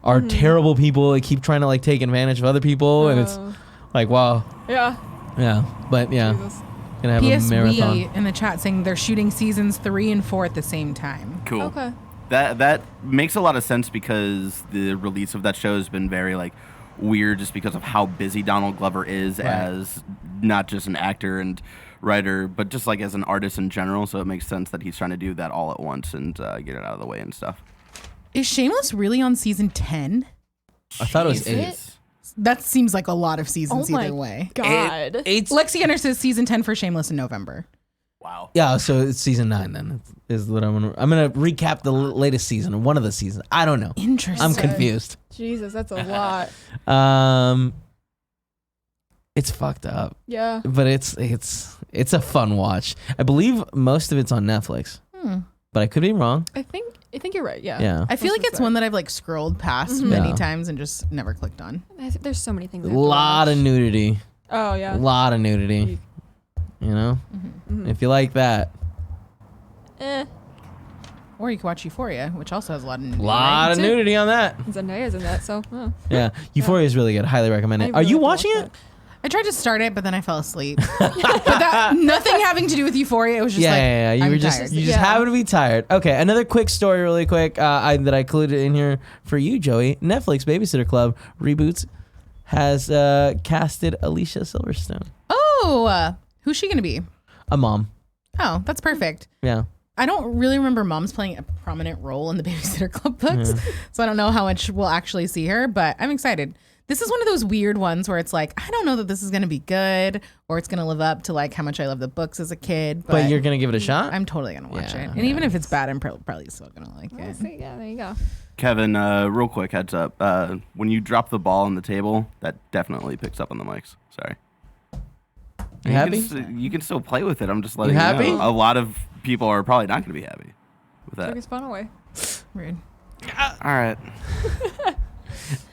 are terrible people. They keep trying to like take advantage of other people and it's Oh. like wow. Yeah. Yeah. But yeah. Jesus. Gonna have PS a marathon. We in the chat saying they're shooting seasons 3 and 4 at the same time. Cool. Okay. That makes a lot of sense because the release of that show has been very like weird just because of how busy Donald Glover is as not just an actor and writer, but just like as an artist in general. So it makes sense that he's trying to do that all at once and get it out of the way and stuff. Is Shameless really on season 10? I thought it was Is 8. it? That seems like a lot of seasons Oh my either way. God. Eight's Lexi Gunner says season 10 for Shameless in November. Wow. Yeah, so it's season 9 then. Is what I'm gonna recap the latest season or one of the seasons. I don't know. Interesting. I'm confused. Jesus, that's a lot. It's fucked up, Yeah. but it's a fun watch. I believe most of it's on Netflix, but I could be wrong. I think you're right. Yeah. Yeah, I feel Most like of it's that. one that I've like scrolled past Mhm. many Yeah. times and just never clicked on. There's so many things. a I have to lot of watch. nudity. Oh A yeah. lot of nudity. You know, Mhm. if you like that, Or you can watch Euphoria, which also has a lot of a nudity. lot of Me too. nudity on that. Zendaya's in that, so. Yeah, Euphoria is really good. Highly recommend it. I Are really you have to watching watch it? I tried to start it, but then I fell asleep. But that nothing having to do with Euphoria. It was just Yeah, like yeah, yeah. You I'm were just tired. you just Yeah. happen to be tired. Okay, another quick story, really quick, that I included in here for you, Joey. Netflix Babysitter Club reboots has casted Alicia Silverstone, Oh, who's she gonna be? a mom. Oh, that's perfect. Yeah, I don't really remember moms playing a prominent role in the Babysitter Club books, so I don't know how much we'll actually see her, but I'm excited. This is one of those weird ones where it's like, I don't know that this is going to be good or it's going to live up to like how much I love the books as a kid, but you're gonna give it a shot. I'm totally going to watch Yeah, it. And even if it's bad, I'm probably still going to like Oh, it. see, yeah, there you go. Kevin, real quick heads up. When you drop the ball on the table, that definitely picks up on the mics. Sorry. You happy? You can still play with it. I'm just letting You you happy? know. A lot of people are probably not going to be happy with Took that. his phone away. Rude. All right.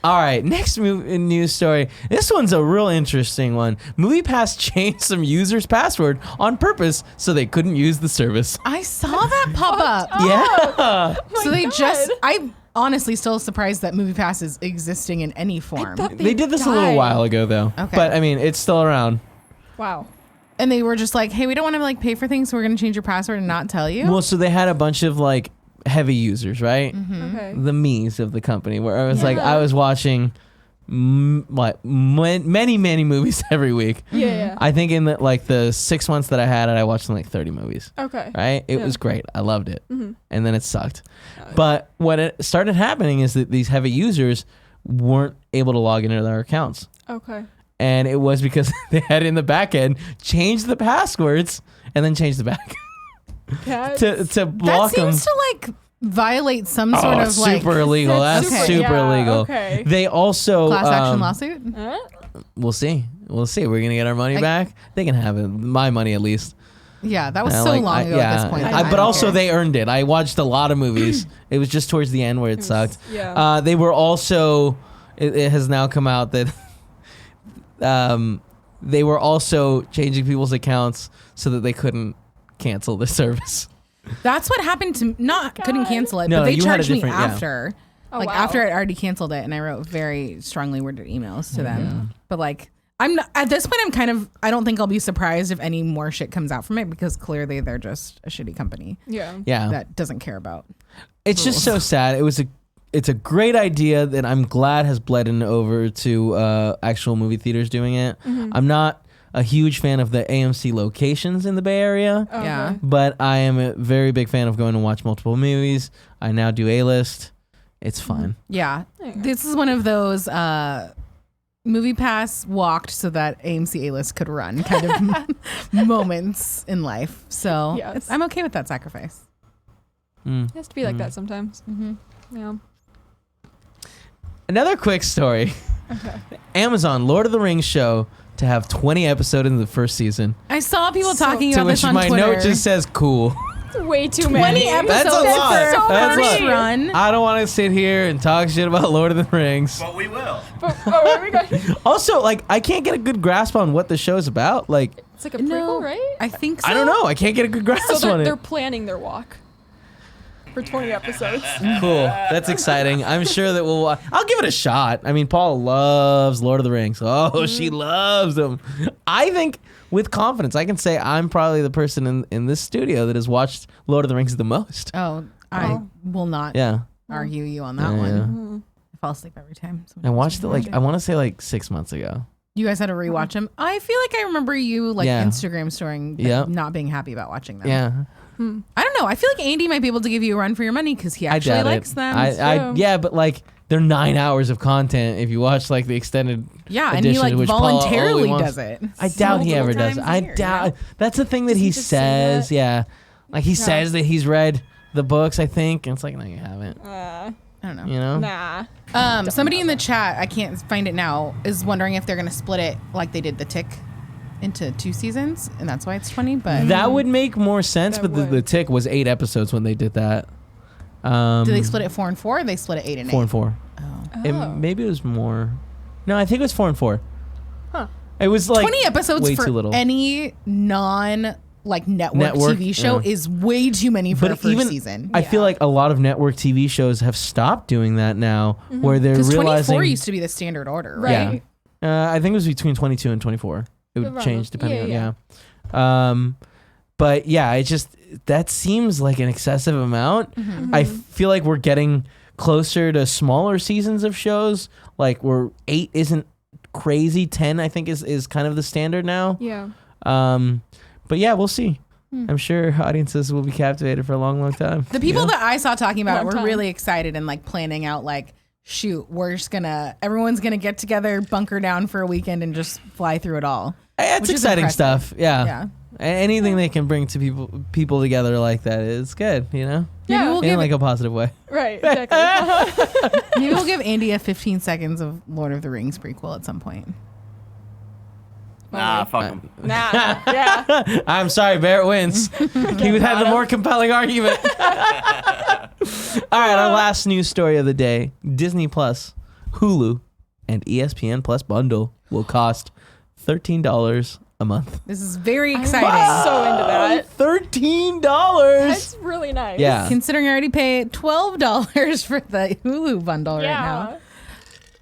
All right, next news story. This one's a real interesting one. MoviePass changed some users' password on purpose so they couldn't use the service. I saw that pop up. Yeah. So they God. just, I'm honestly still surprised that MoviePass is existing in any form. thought They did this a little died. while ago, though. Okay. But I mean, it's still around. Wow. And they were just like, hey, we don't want to like pay for things, so we're going to change your password and not tell you. Well, so they had a bunch of like heavy users, right? Okay. The me's of the company, where I was like, Yeah. I was watching many movies every week. Yeah, yeah. I think in the 6 months that I had it, I watched like 30 movies. Okay. Right? It Yeah. was great. I loved it. Mhm. And then it sucked. But what it started happening is that these heavy users weren't able to log into their accounts. Okay. And it was because they had in the back end changed the passwords and then changed the back That's to that block them. seems to like violate some sort of like super illegal. That's That's super super- yeah, illegal. okay. They also class action lawsuit. Huh? We'll see. We'll see. We're gonna get our money back. They can have it. My money at least. Yeah, that was And, so like, long ago at this point. that I but don't also care. they earned it. I watched a lot of movies. It was just towards the end where it sucked. Yeah. They were also. It has now come out that they were also changing people's accounts so that they couldn't cancel the service. That's what happened to couldn't cancel it, No, but they you had a charged me different- yeah. after. Oh, like wow. after I'd already canceled it, and I wrote very strongly worded emails to them. But like I'm not, at this point, I don't think I'll be surprised if any more shit comes out from it because clearly they're just a shitty company Yeah. Yeah, that doesn't care about. it's just so sad. It's a great idea that I'm glad has bled over to actual movie theaters doing it. I'm not a huge fan of the AMC locations in the Bay Area. Okay. Yeah. But I am a very big fan of going to watch multiple movies. I now do A-list. It's fun. Yeah. There you go. This is one of those MoviePass walked so that AMC A-list could run kind of moments in life. So Yes. I'm okay with that sacrifice. Mm. It has to be like that sometimes. Mm-hmm. Yeah. Another quick story. Okay. Amazon Lord of the Rings show to have 20 episodes in the first season. I saw people So- talking To about which this on my Twitter. note just says cool. Way too 20 many. episodes That's a lot. for So That's a first lot. run. I don't want to sit here and talk shit about Lord of the Rings. But we will. But, where are we going? Also, like, I can't get a good grasp on what the show's about. Like, It's like a prequel, right? I think so. I don't know. I can't get a good grasp So on they're it. planning their walk for 20 episodes. Cool. That's exciting. I'm sure that we'll. I'll give it a shot. I mean, Paul loves Lord of the Rings. Oh, she loves them. I think with confidence, I can say I'm probably the person in this studio that has watched Lord of the Rings the most. Oh, I will not Yeah. argue you on that Yeah, one. yeah. Mm-hmm. I fall asleep every time. I watched it like I want to say like 6 months ago. You guys had to rewatch them. I feel like I remember you like Yeah. Instagram storing Yep. not being happy about watching them. Yeah, I don't know. I feel like Andy might be able to give you a run for your money because he I actually doubt likes it. them. Yeah, but like they're 9 hours of content if you watch like the extended. Yeah, and he edition, like which Paul voluntarily only wants- does it. I doubt he ever does. Multiple I times a year, doubt. you know? That's the thing that Does he he just say says. that? Yeah, like he says that he's read the books. I think and it's like no, you haven't. I don't know. You know. Nah. Somebody in the chat, I can't find it now, is wondering if they're going to split it like they did The Tick into 2 seasons, and that's why it's 20. But That would make more sense, That but the would. Tick was 8 episodes when they did that. do they split it 4 and 4? Or they split it 8 and 8. 4 and 4? Oh. Maybe it was more. No, I think it was 4 and 4. Huh. It was like 20 episodes way for too little. any non network TV show yeah. is way too many for a first season. I feel like a lot of network TV shows have stopped doing that now, where they're Because realizing. 24 used to be the standard order, right? Right. Yeah, I think it was between 22 and 24. It would Around change those- depending yeah, on but yeah, it just that seems like an excessive amount. I feel like we're getting closer to smaller seasons of shows. Like where 8 isn't crazy, 10 I think is kind of the standard now. Yeah. But yeah, we'll see. I'm sure audiences will be captivated for a long, long time. The people that I saw talking about it Long were time. really excited and like planning out like, shoot, everyone's gonna get together, bunker down for a weekend and just fly through it all. It's which is exciting impressive. stuff. Yeah. Yeah. Anything they can bring to people together like that is good, you know? Yeah. we'll In give like a positive way. Right. Exactly. Maybe we'll give Andy a 15 seconds of Lord of the Rings prequel at some point. Nah, fuck him. Nah. Yeah. I'm sorry, Barrett wins. He would have the more compelling argument. All right, our last news story of the day. Disney Plus, Hulu, and ESPN Plus bundle will cost $13 a month. This is very exciting. So into that. $13. That's really nice. Yeah. Considering I already pay $12 for the Hulu bundle right now.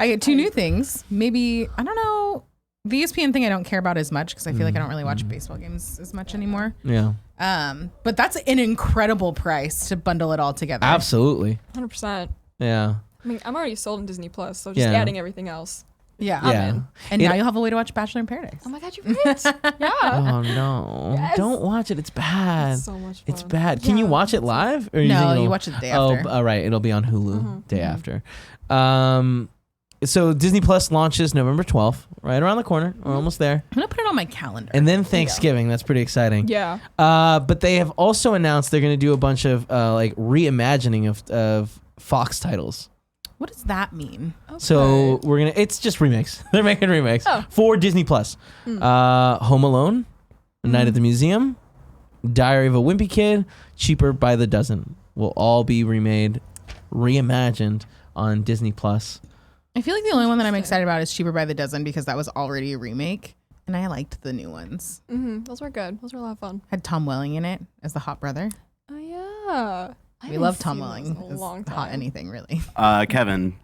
I get 2 new things. Maybe, I don't know. The ESPN thing I don't care about as much because I feel like I don't really watch baseball games as much anymore. Yeah. But that's an incredible price to bundle it all together. Absolutely. 100%. Yeah. I mean, I'm already sold in Disney Plus, so just Yeah. adding everything else. Yeah. Yeah. And It- now you'll have a way to watch Bachelor in Paradise. Oh my God, you're right. Yeah. Oh no! Yes. Don't watch it. It's bad. So much fun. It's bad. Can you Yeah. watch it live? Or No, think you it'll- watch it the day Oh, after. all right. It'll be on Hulu day after. So Disney Plus launches November 12th, right around the corner. We're almost there. I'm going to put it on my calendar. And then Thanksgiving. That's pretty exciting. Yeah. But they have also announced they're going to do a bunch of like reimagining of Fox titles. What does that mean? So we're gonna. It's just remakes. They're making remakes Oh. for Disney Plus. Home Alone, Night at the Museum, Diary of a Wimpy Kid, Cheaper by the Dozen will all be remade, reimagined on Disney Plus. I feel like the only one that I'm excited about is Cheaper by the Dozen because that was already a remake. And I liked the new ones. Those were good. Those were a lot of fun. Had Tom Welling in it as the hot brother. Oh, yeah. We love Tom Welling. A as long time. hot anything, really. Kevin,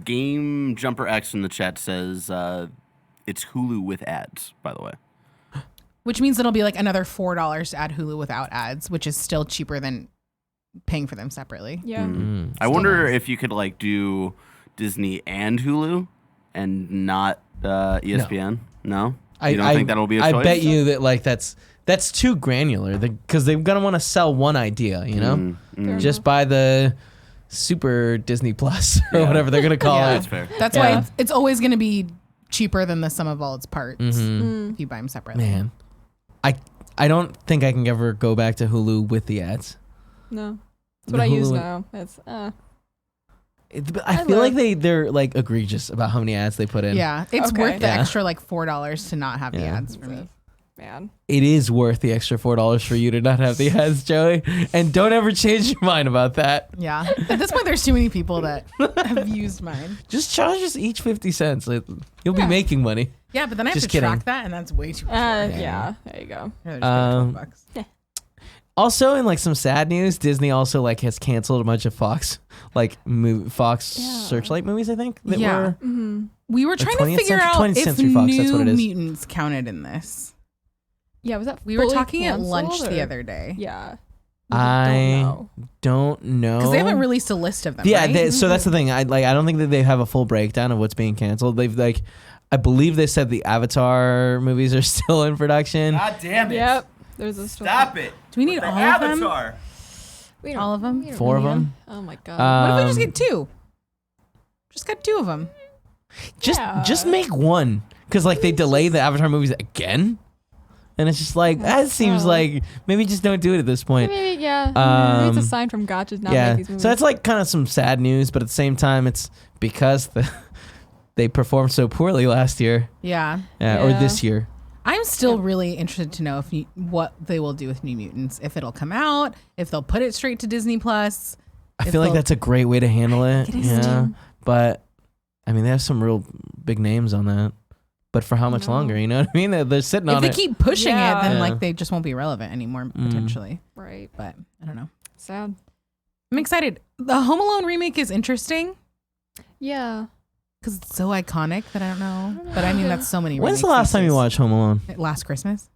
Game Jumper X in the chat says it's Hulu with ads, by the way. Which means it'll be like another $4 to add Hulu without ads, which is still cheaper than paying for them separately. Yeah. I wonder if you could like do Disney and Hulu and not ESPN. No? You don't think that'll be a choice? I bet you that like that's too granular because they're gonna want to sell one idea, you know, just by the Super Disney Plus or whatever they're gonna call it. That's fair. That's why it's always going to be cheaper than the sum of all its parts if you buy them separately. Man, I don't think I can ever go back to Hulu with the ads. No. That's what I use now. It's I feel like they're like egregious about how many ads they put in. Yeah, it's Okay. worth the extra like $4 to not have the ads for me. man. It is worth the extra $4 for you to not have the ads, Joey. And don't ever change your mind about that. Yeah. At this point, there's too many people that have used mine. Just charge us each 50 cents. Like, you'll be making money. Yeah, but then I have Just to track kidding. that, and that's way too much. Yeah, there you go. $12. Also, in like some sad news, Disney also like has canceled a bunch of Fox Fox Searchlight movies. I think that were. We were trying to 20th figure century- out 20th if Century Fox, that's what New it is. Mutants counted in this. Yeah, was that We were fully talking at lunch canceled, the or- other day. Yeah. I don't know Because they haven't released a list of them. Yeah, right? so that's the thing. I don't think that they have a full breakdown of what's being canceled. They've like, I believe they said the Avatar movies are still in production. God damn it. Yep. There's a story. Stop it. Do we need The all of them? Avatar. We don't- All of them? we don't 4 of need them. Oh my god. What if we just get 2? Just got 2 of them. Just make one, because like they delay the Avatar movies again, and it's just like that seems like maybe just don't do it at this point. Maybe maybe it's a sign from God to not Yeah, make these movies. so that's like kind of some sad news, but at the same time, it's because they performed so poorly last year, Yeah. or this year. I'm still really interested to know what they will do with New Mutants. If it'll come out, if they'll put it straight to Disney Plus. I feel like that's a great way to handle it. Yeah, but I mean, they have some real big names on that. But for how much longer? You know what I mean? They're sitting If on they it. keep pushing it, then Yeah. like they just won't be relevant anymore potentially. right. But I don't know. Sad. I'm excited. The Home Alone remake is interesting Yeah. because it's so iconic that I don't know. But I mean, that's so many. When's the remakes last time these you days. watched Home Alone? Last Christmas.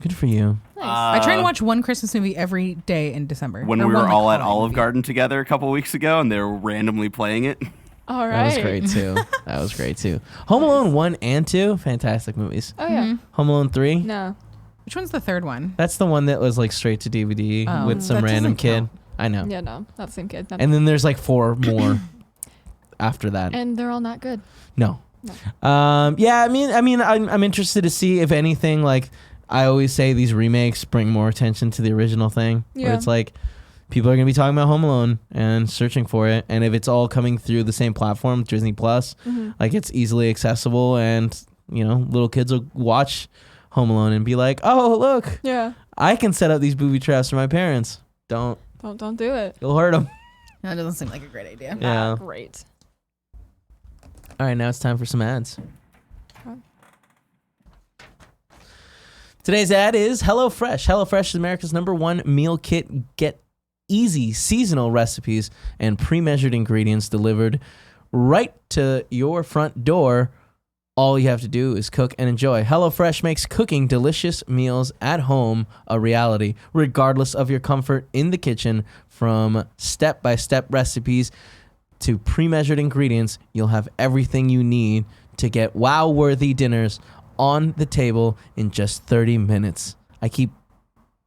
Good for you. Nice. I try and watch one Christmas movie every day in December. When Or we one, were like, all at holiday Olive movie. Garden together a couple weeks ago, and they were randomly playing it. All right. That was great too. That was great too. Home Alone 1 and 2, fantastic movies. Oh yeah. Mm-hmm. Home Alone 3, No. Which one's the third one? that's the one that was like straight to DVD Oh, with some that random doesn't kid. count. I know. Yeah, no. Not the same kid. Not And then there's like 4 more after that. and they're all not good. No. Yeah, I mean, I'm interested to see if anything. Like I always say, these remakes bring more attention to the original thing. Where Yeah. it's like people are gonna be talking about Home Alone and searching for it, and if it's all coming through the same platform, Disney Plus, like it's easily accessible, and little kids will watch Home Alone and be like, "Oh, look, Yeah. I can set up these booby traps for my parents." Don't do it. you'll hurt them. That doesn't seem like a great idea. Yeah. Great. All right, now it's time for some ads. Okay. Today's ad is HelloFresh. HelloFresh is America's #1 meal kit. Get easy seasonal recipes and pre-measured ingredients delivered right to your front door. All you have to do is cook and enjoy. HelloFresh makes cooking delicious meals at home a reality, regardless of your comfort in the kitchen. From step-by-step recipes to pre-measured ingredients, you'll have everything you need to get wow-worthy dinners on the table in just 30 minutes. I keep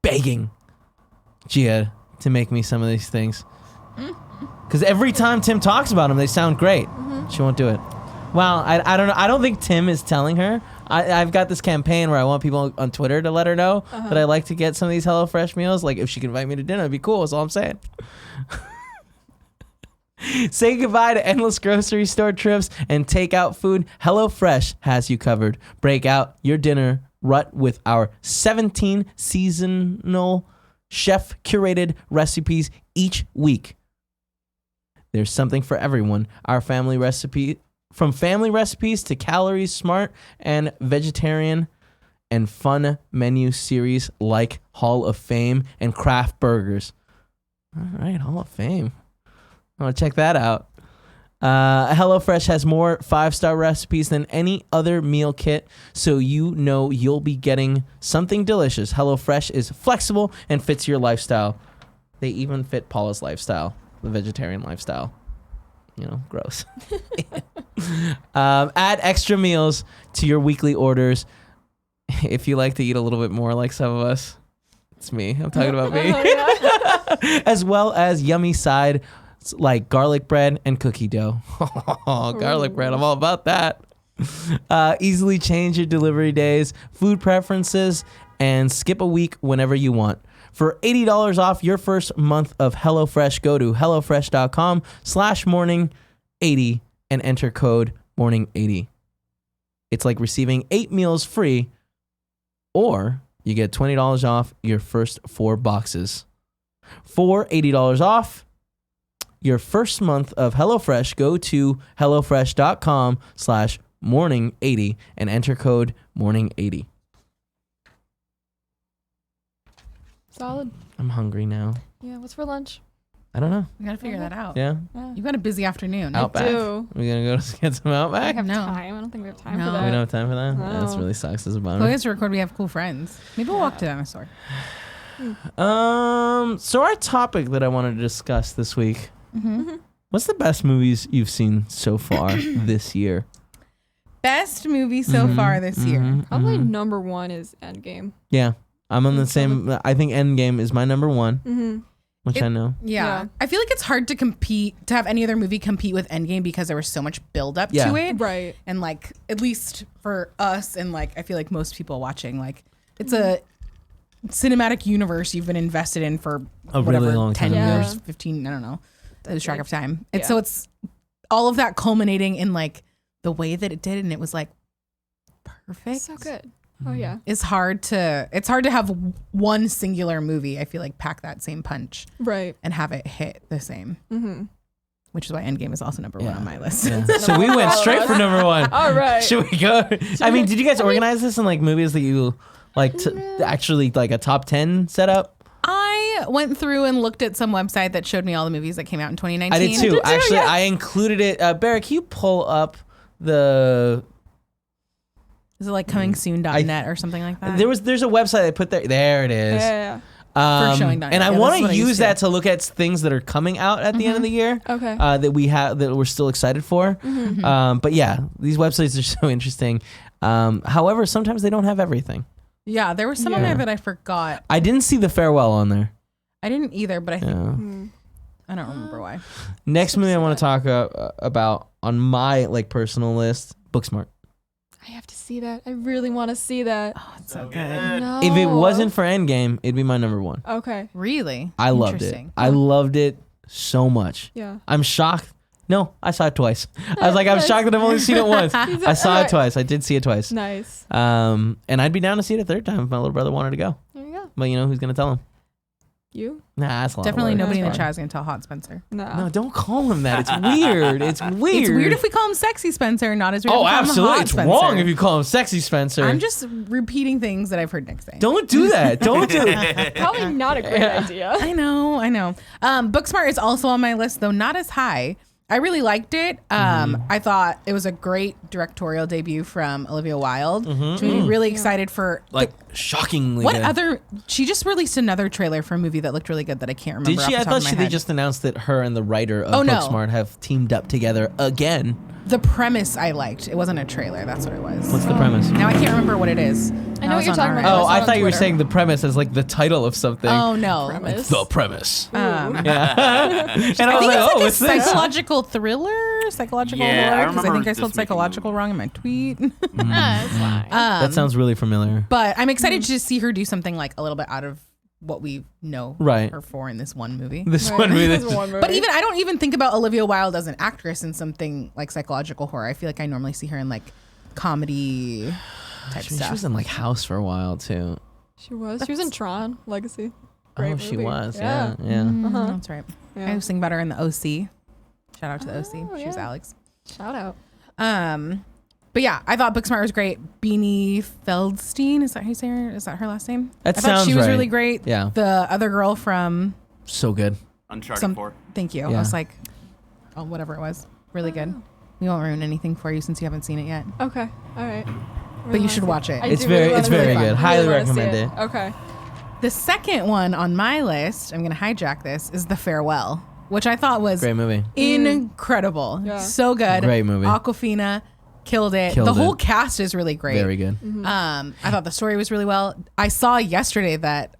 begging Gia to make me some of these things. Because every time Tim talks about them, they sound great. She won't do it. Well, I don't know. I don't think Tim is telling her. I've got this campaign where I want people on Twitter to let her know that I like to get some of these HelloFresh meals. Like, if she can invite me to dinner, it'd be cool. That's all I'm saying. Say goodbye to endless grocery store trips and takeout food. HelloFresh has you covered. Break out your dinner rut with our 17 seasonal chef-curated recipes each week. There's something for everyone. Our family recipe, from family recipes to calories smart and vegetarian and fun menu series like Hall of Fame and craft burgers. All right, Hall of Fame. I want to check that out. HelloFresh has more 5-star recipes than any other meal kit, so you'll be getting something delicious. HelloFresh is flexible and fits your lifestyle. They even fit Paula's lifestyle, the vegetarian lifestyle. Gross. Add extra meals to your weekly orders if you like to eat a little bit more like some of us, it's me. I'm talking about me. As well as yummy side like garlic bread and cookie dough. Garlic bread, I'm all about that. Easily change your delivery days, food preferences, and skip a week whenever you want. For $80 off your first month of HelloFresh, go to hellofresh.com/morning80 and enter code morning80. It's like receiving 8 meals free, or you get $20 off your first 4 boxes. For $80 off your first month of HelloFresh, go to hellofresh.com/morning80 and enter code morning80. Solid. I'm hungry now. Yeah. What's for lunch? I don't know. We gotta figure that out. Yeah. You've got a busy afternoon. Outback. do. We're going to go get some I Outback? have No. time. I don't think we have time No. for We that. don't have time for that? No. That really sucks as a Chloe bummer. has to record. We have cool friends. Maybe we'll walk to Dinosaur. So our topic that I wanted to discuss this week, what's the best movies you've seen so far this year? Best movie so far this year. Probably number 1 is Endgame. Yeah. I'm on the same. I think Endgame is my number 1, which I know. Yeah. I feel like it's hard to have any other movie compete with Endgame because there was so much build up Yeah. to it. Right. And like, at least for us and like, I feel like most people watching, like it's a cinematic universe you've been invested in for A whatever, really long 10 time. years, Yeah. 15, I don't know. I lose track of time. And Yeah. so it's all of that culminating in like the way that it did. And it was like perfect. So good. Oh yeah. It's hard to have one singular movie, I feel like, pack that same punch Right. and have it hit the same. Which is why Endgame is also number 1 on my list. Yeah. So we went straight for number 1. All right. Should we go? I mean, did you guys organize this in like movies that you like to actually like a top 10 setup? I went through and looked at some website that showed me all the movies that came out in 2019. I did too. Actually, I included it. Barrett, can you pull up the... Is it like comingsoon.net or something like that? There's a website I put there. There it is. Yeah. For showing that. And I Yeah, want that's what to I used use to. that to look at things that are coming out at the end of the year. Okay. That we're still excited for. But yeah, these websites are so interesting. However, sometimes they don't have everything. Yeah, there was some on there that I forgot. I didn't see The Farewell on there. I didn't either, but I think Yeah. I don't remember why. Next movie I want to talk about on my like personal list, Booksmart. I have to see that. I really want to see that. Oh, it's so good. No. If it wasn't for Endgame, it'd be my number 1. Okay. Really? I loved it. Interesting. I loved it so much. Yeah. I'm shocked. No, I saw it twice. I was like, I'm shocked that I've only seen it once. I saw it twice. I did see it twice. Nice. And I'd be down to see it a third time if my little brother wanted to go. There you go. But you know who's gonna tell him? You? Nah, that's a lot. Definitely of work. nobody in the That's chat is going to tell Hot Spencer. No. No, don't call him that. It's weird. It's weird. It's weird if we call him Sexy Spencer, not as weird if Oh, we call him absolutely. Hot It's Spencer. wrong if you call him Sexy Spencer. I'm just repeating things that I've heard Nick say. Don't do that. Don't do it. Probably not a great idea. I know. Booksmart is also on my list, though not as high. I really liked it. I thought it was a great directorial debut from Olivia Wilde. Which made me really excited for Like shockingly what good. other. She just released another trailer for a movie that looked really good that I can't remember. Did she? off I the top thought of my they head. just announced that her and the writer of Oh, no. Booksmart have teamed up together again. The premise I liked. It wasn't a trailer. That's what it was. What's the premise? Now I can't remember what it is. I know what you're talking about. Oh, saw it I on thought you were Twitter. saying the premise as like the title of something. Oh no. Premise. The premise. I And I was think like, it's like oh, a what's this? psychological thriller, psychological Yeah, I horror. Because I remember think I this spelled making psychological wrong in my tweet. It's fine. That sounds really familiar. But I'm excited to see her do something like a little bit out of what we know Right. her for in this one movie. This Right. one movie. This one movie. But even I don't even think about Olivia Wilde as an actress in something like psychological horror. I feel like I normally see her in like comedy type She stuff. was in like House for a while too. She was in Tron Legacy. Great Oh, movie. she was. Yeah. Yeah. That's right. Yeah. I was thinking about her in the OC. Shout out to the OC. She was yeah. Alex. Shout out. But yeah, I thought Booksmart was great. Beanie Feldstein, is that how you say her? Is that her last name? That I thought sounds she was right. really great. Yeah. The other girl from So good. Uncharted 4. Thank you. Yeah. I was like, oh, whatever it was. Really good. We won't ruin anything for you since you haven't seen it yet. Okay. All right. But you should watch it. It's very good. Highly recommend it. Okay. The second one on my list, I'm going to hijack this, is The Farewell, which I thought was Great movie. incredible. Yeah. So good. Great movie. Awkwafina killed it. Killed the whole it. cast is really great. Very good. I thought the story was really well. I saw yesterday that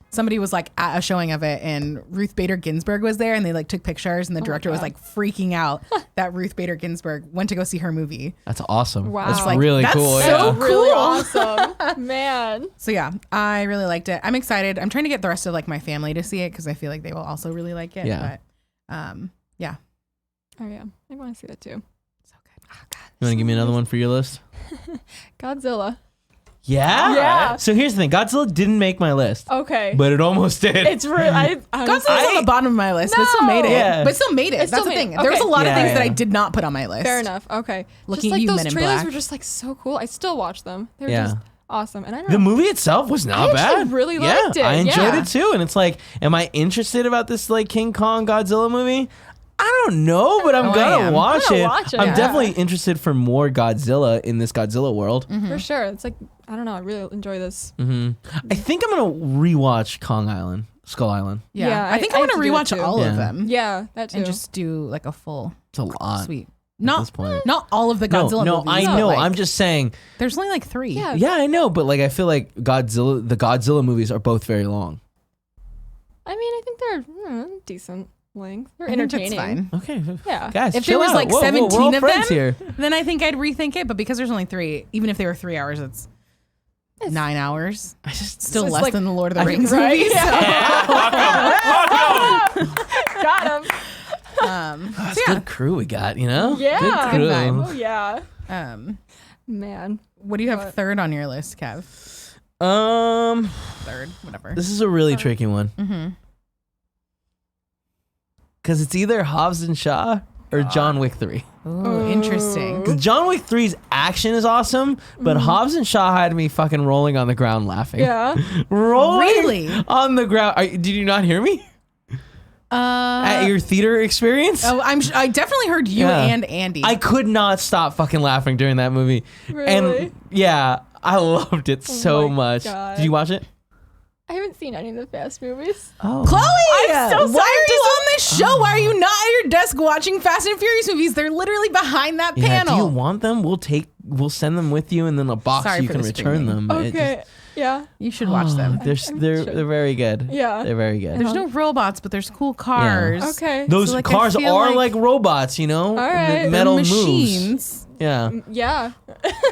somebody was like at a showing of it, and Ruth Bader Ginsburg was there, and they like took pictures, and the director was like freaking out that Ruth Bader Ginsburg went to go see her movie. That's awesome. Wow. That's Like, really that's cool. so yeah. cool. Really awesome. Man. So yeah, I really liked it. I'm excited. I'm trying to get the rest of like my family to see it because I feel like they will also really like it. Yeah. But yeah. Oh yeah, I want to see that too. So good. Oh, God. You want to give me another one for your list? Godzilla. Yeah. Yeah. So here's the thing. Godzilla didn't make my list, Okay. but it almost did. It's real. Godzilla's on the bottom of my list, but still made it. Yeah. But still made it. It That's still the made thing. it. There was a Okay. lot of Yeah, things that I yeah. did not put on my list. Fair enough. Okay. Looking just at like you, those Men in trailers Black. were just like so cool. I still watch them. They're Yeah. just awesome. And I don't The know. movie itself was not I bad. actually really liked it. I enjoyed Yeah. it too. And it's like, am I interested about this like King Kong Godzilla movie? I don't know, but I'm Oh, I gonna am. watch I'm it. gonna watch it, I'm yeah. definitely interested for more Godzilla in this Godzilla world. For sure. It's like, I don't know. I really enjoy this. I think I'm gonna rewatch Kong Island, Skull Island. Yeah. Yeah, I think I I have want to to do it rewatch too. all Yeah. of them Yeah, that too. and just do like a full It's a lot. suite. At this point. Not all of the Godzilla no, movies. I but, know. like, I'm just saying. there's only like 3. Yeah. Yeah, I know, but like I feel like the Godzilla movies are both very long. I mean, I think they're decent length. They're I think it's entertaining. fine. Okay, Yeah. guys, If chill there was out. like Whoa, we're 17 all of friends them, here. then I think I'd rethink it. But because there's only 3, even if they were 3 hours, it's 9 hours. I just Still it's less like- than the Lord of the I- Rings Right? movies. Got him. That's a good crew we got, you know? Yeah. Good Good crew. vibe. Oh, yeah. Um, Man. what do you have What? third on your list, Kev? Third, whatever. This is a really tricky one. Mm-hmm. Because it's either Hobbs and Shaw or John Wick 3. Ooh, interesting. 'Cause John Wick 3's action is awesome, but Hobbs and Shaw had me fucking rolling on the ground laughing. Yeah. Rolling Really? on the ground. Did you not hear me? At your theater experience? Oh, I definitely heard you Yeah. and Andy. I could not stop fucking laughing during that movie. Really? And yeah, I loved it so my much. God. Did you watch it? I haven't seen any of the Fast movies. Oh. Chloe, I'm so why sorry are you on this show? Why are you not at your desk watching Fast and Furious movies? They're literally behind that Yeah, panel. do you want them? We'll send them with you, and then a box Sorry you for can the return screaming. them. It Okay. just- Yeah. You should watch them. They're sure. very good. Yeah. They're very good. There's no robots, but there's cool cars. Okay. Those So, like, I cars feel are like- like robots, you know? All right. The metal They're moves. machines. Yeah. Yeah.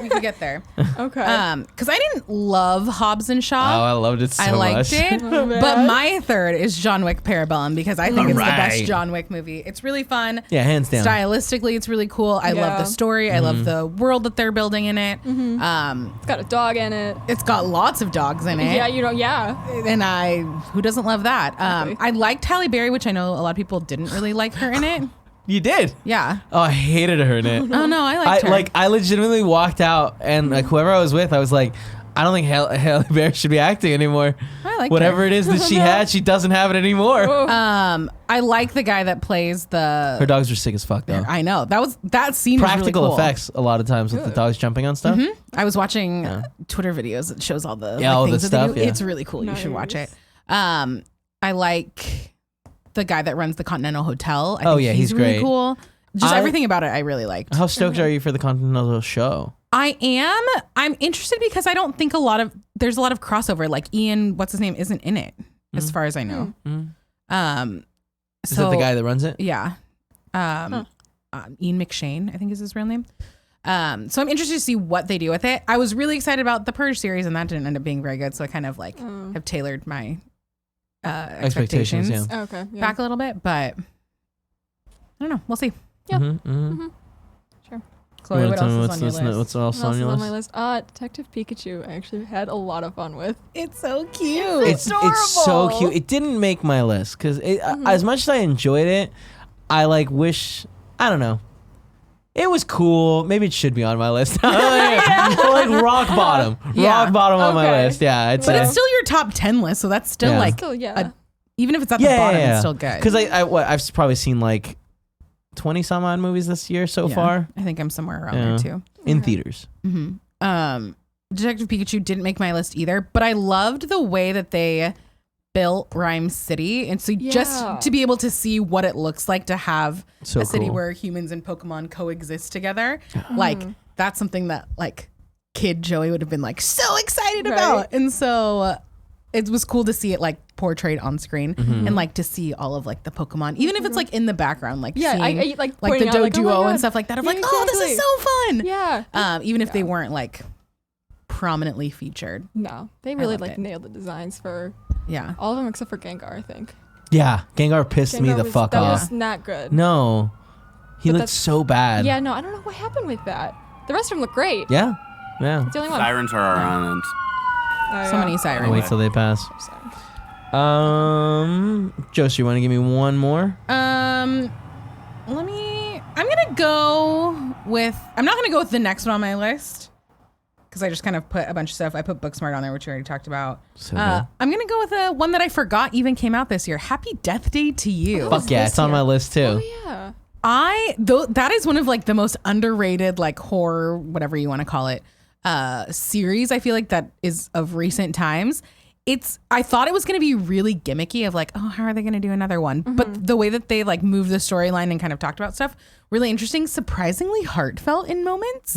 We could get there. Okay. Because I didn't love Hobbs and Oh, Shaw. I loved it so I liked much. it, Oh, man. but my third is John Wick Parabellum because I think it's the best Alright. John Wick movie. It's really fun. Yeah, hands down. Stylistically, it's really cool. I love Yeah. the story. I love the world that they're building in it. It's got a dog in it. It's got lots of dogs in it. Yeah, yeah. And who doesn't love that? I liked Halle Berry, which I know a lot of people didn't really like her in it. You did? Yeah. Oh, I hated her in it. Oh no, I liked her. I legitimately walked out, and like whoever I was with, I was like, I don't think Halle Berry should be acting anymore. I liked Whatever her. it is that she had, she doesn't have it anymore. I like the guy that plays the. Her dogs are sick as fuck though. I know that scene was Practical really cool. effects a lot of times with the dogs jumping on stuff. I was watching Twitter videos that shows all the Yeah, all the things that stuff, they do. yeah. It's really cool. You should watch it. Nice. I like the guy that runs the Continental Hotel. I Oh, think yeah, he's really great. cool. Just I- everything about it, I really liked. How stoked are you for the Continental show? I am. I'm interested because I don't think there's a lot of crossover. Like Ian, what's his name, isn't in it, as far as I know. Is that the guy that runs it? Yeah. Ian McShane, I think is his real name. So I'm interested to see what they do with it. I was really excited about the Purge series, and that didn't end up being very good. So I kind of like have tailored my expectations yeah. Okay. Yeah. back a little bit, but I don't know. We'll see. Yeah. Chloe, You wanna what tell me else is on your list? What's What else else on is your on list? my list? Detective Pikachu. I actually had a lot of fun with. It's so cute. It's so adorable. cute. It didn't make my list because as much as I enjoyed it, I wish I don't know. It was cool. Maybe it should be on my list. like rock bottom, Yeah. rock bottom on my Okay. list. Yeah, I'd But say. it's still your top 10 list, so that's still Yeah. like Still, yeah. even if it's at the bottom, it's still good. Because I've probably seen like 20 some odd movies this year so Yeah. far I think I'm somewhere around Yeah. there too. in theaters. Detective Pikachu didn't make my list either, but I loved the way that they built Rhyme City, and so just to be able to see what it looks like to have a city where humans and Pokemon coexist together, like that's something that like kid Joey would have been like so excited about, and so it was cool to see it like portrayed on screen and like to see all of like the Pokemon, even if it's like in the background, like seeing I like the Doduo oh and stuff like that. I'm like, exactly. oh, this is so fun. Yeah. Even if they weren't like prominently featured. No, they really loved like it. nailed the designs for Yeah. all of them except for Gengar, I think. Yeah, Gengar pissed me the fuck that off. was not good. No, he But looked that's- so bad. Yeah, no, I don't know what happened with that. The rest of them look great. Yeah. Yeah. It's the only one. Sirens are on and So many sirens. I'll wait till they pass. Josie, you want to give me one more? I'm gonna go with. I'm not gonna go with the next one on my list because I just kind of put a bunch of stuff. I put Booksmart on there, which we already talked about. So good. I'm gonna go with one that I forgot even came out this year. Happy Death Day to You. Fuck yeah, it's on my list too. Oh yeah. That is one of like the most underrated like horror, whatever you want to call it, series. I feel like that is of recent times. I thought it was going to be really gimmicky of like, oh, how are they going to do another one? But the way that they like moved the storyline and kind of talked about stuff, really interesting, surprisingly heartfelt in moments,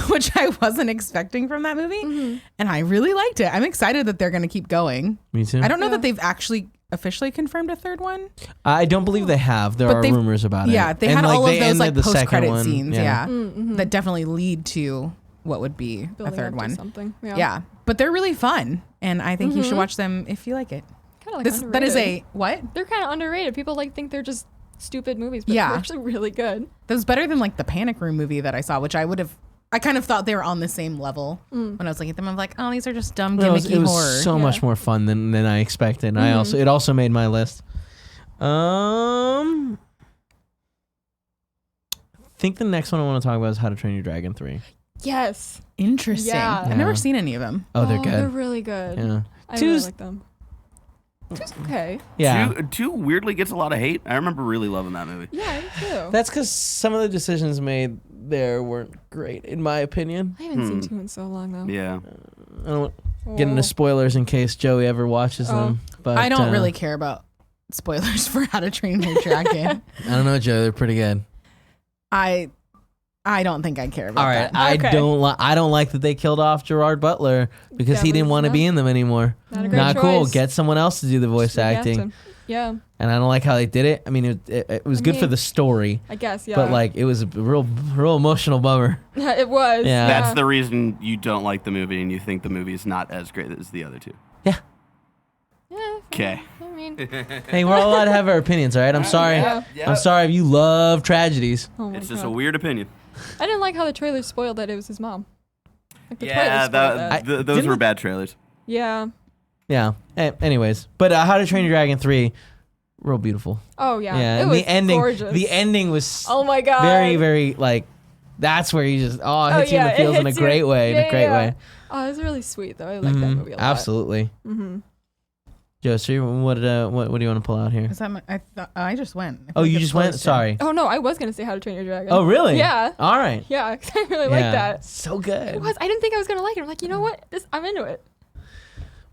which I wasn't expecting from that movie. And I really liked it. I'm excited that they're going to keep going. Me too. I don't know that they've actually officially confirmed a third one. I don't believe they have. There are rumors about it. Yeah, they And, had all they of those like ended the second post-credit one. scenes. Yeah, that definitely lead to what would be Building a third up to one. something. Yeah, but they're really fun, and I think you should watch them if you like it. Kind of like That is underrated. what? They're kind of underrated. People like think they're just stupid movies, but Yeah. they're actually really good. That was better than like the Panic Room movie that I saw, which I kind of thought they were on the same level when I was looking at them. I'm like, oh, these are just dumb No, gimmicky it was horror. so much more fun than I expected. It also made my list. I think the next one I want to talk about is How to Train Your Dragon 3. Yes. Interesting. Yeah. I've never seen any of them. Oh, they're good. They're really good. Yeah. I really Two's- like them. Two's okay. Yeah. Two weirdly gets a lot of hate. I remember really loving that movie. Yeah, I do too. That's because some of the decisions made there weren't great, in my opinion. I haven't seen 2 in so long though. Yeah. I don't want to get into spoilers in case Joey ever watches them. But I don't really care about spoilers for How to Train Your Dragon. I don't know, Joey. They're pretty good. I don't think I care about All right, that. Okay. I don't like that they killed off Gerard Butler because he That didn't was want to not- be in them anymore. Not a great Not cool. choice. Get someone else to do the voice Should've acting. asked him. Yeah, And I don't like how they did it. I mean, it was good for mean, the story, I guess. Yeah. but like it was a real emotional bummer. Yeah, it was. Yeah. That's the reason you don't like the movie and you think the movie is not as great as the other two. Yeah. Yeah. Okay. I mean, Hey, we're all allowed to have our opinions, all right? I'm sorry. Yeah. I'm sorry if you love tragedies. oh my It's just a God. weird opinion. I didn't like how the trailer spoiled that it was his mom. Like the Yeah, trailer spoiled that. those didn't- were bad trailers. Yeah. Yeah. Anyways, but How to Train Your Dragon 3, real beautiful. Oh yeah. Yeah. It And was the ending. gorgeous. The ending was Oh my God. very, very like. That's where you just it hits you in the it feels in a hits you. great way. In Yeah, a great yeah. way. Oh, it was really sweet though. I like that Mhm. movie a lot. Absolutely. Mm-hmm. Josie, what do you want to pull out here? Is that I just went. I feel Oh, like you it's just went? closed in. Sorry. Oh no, I was gonna say How to Train Your Dragon. Oh, really? Yeah. All right. Yeah, 'cause I really like that. So good. It was. I didn't think I was gonna like it. I'm like, you know what? I'm into it.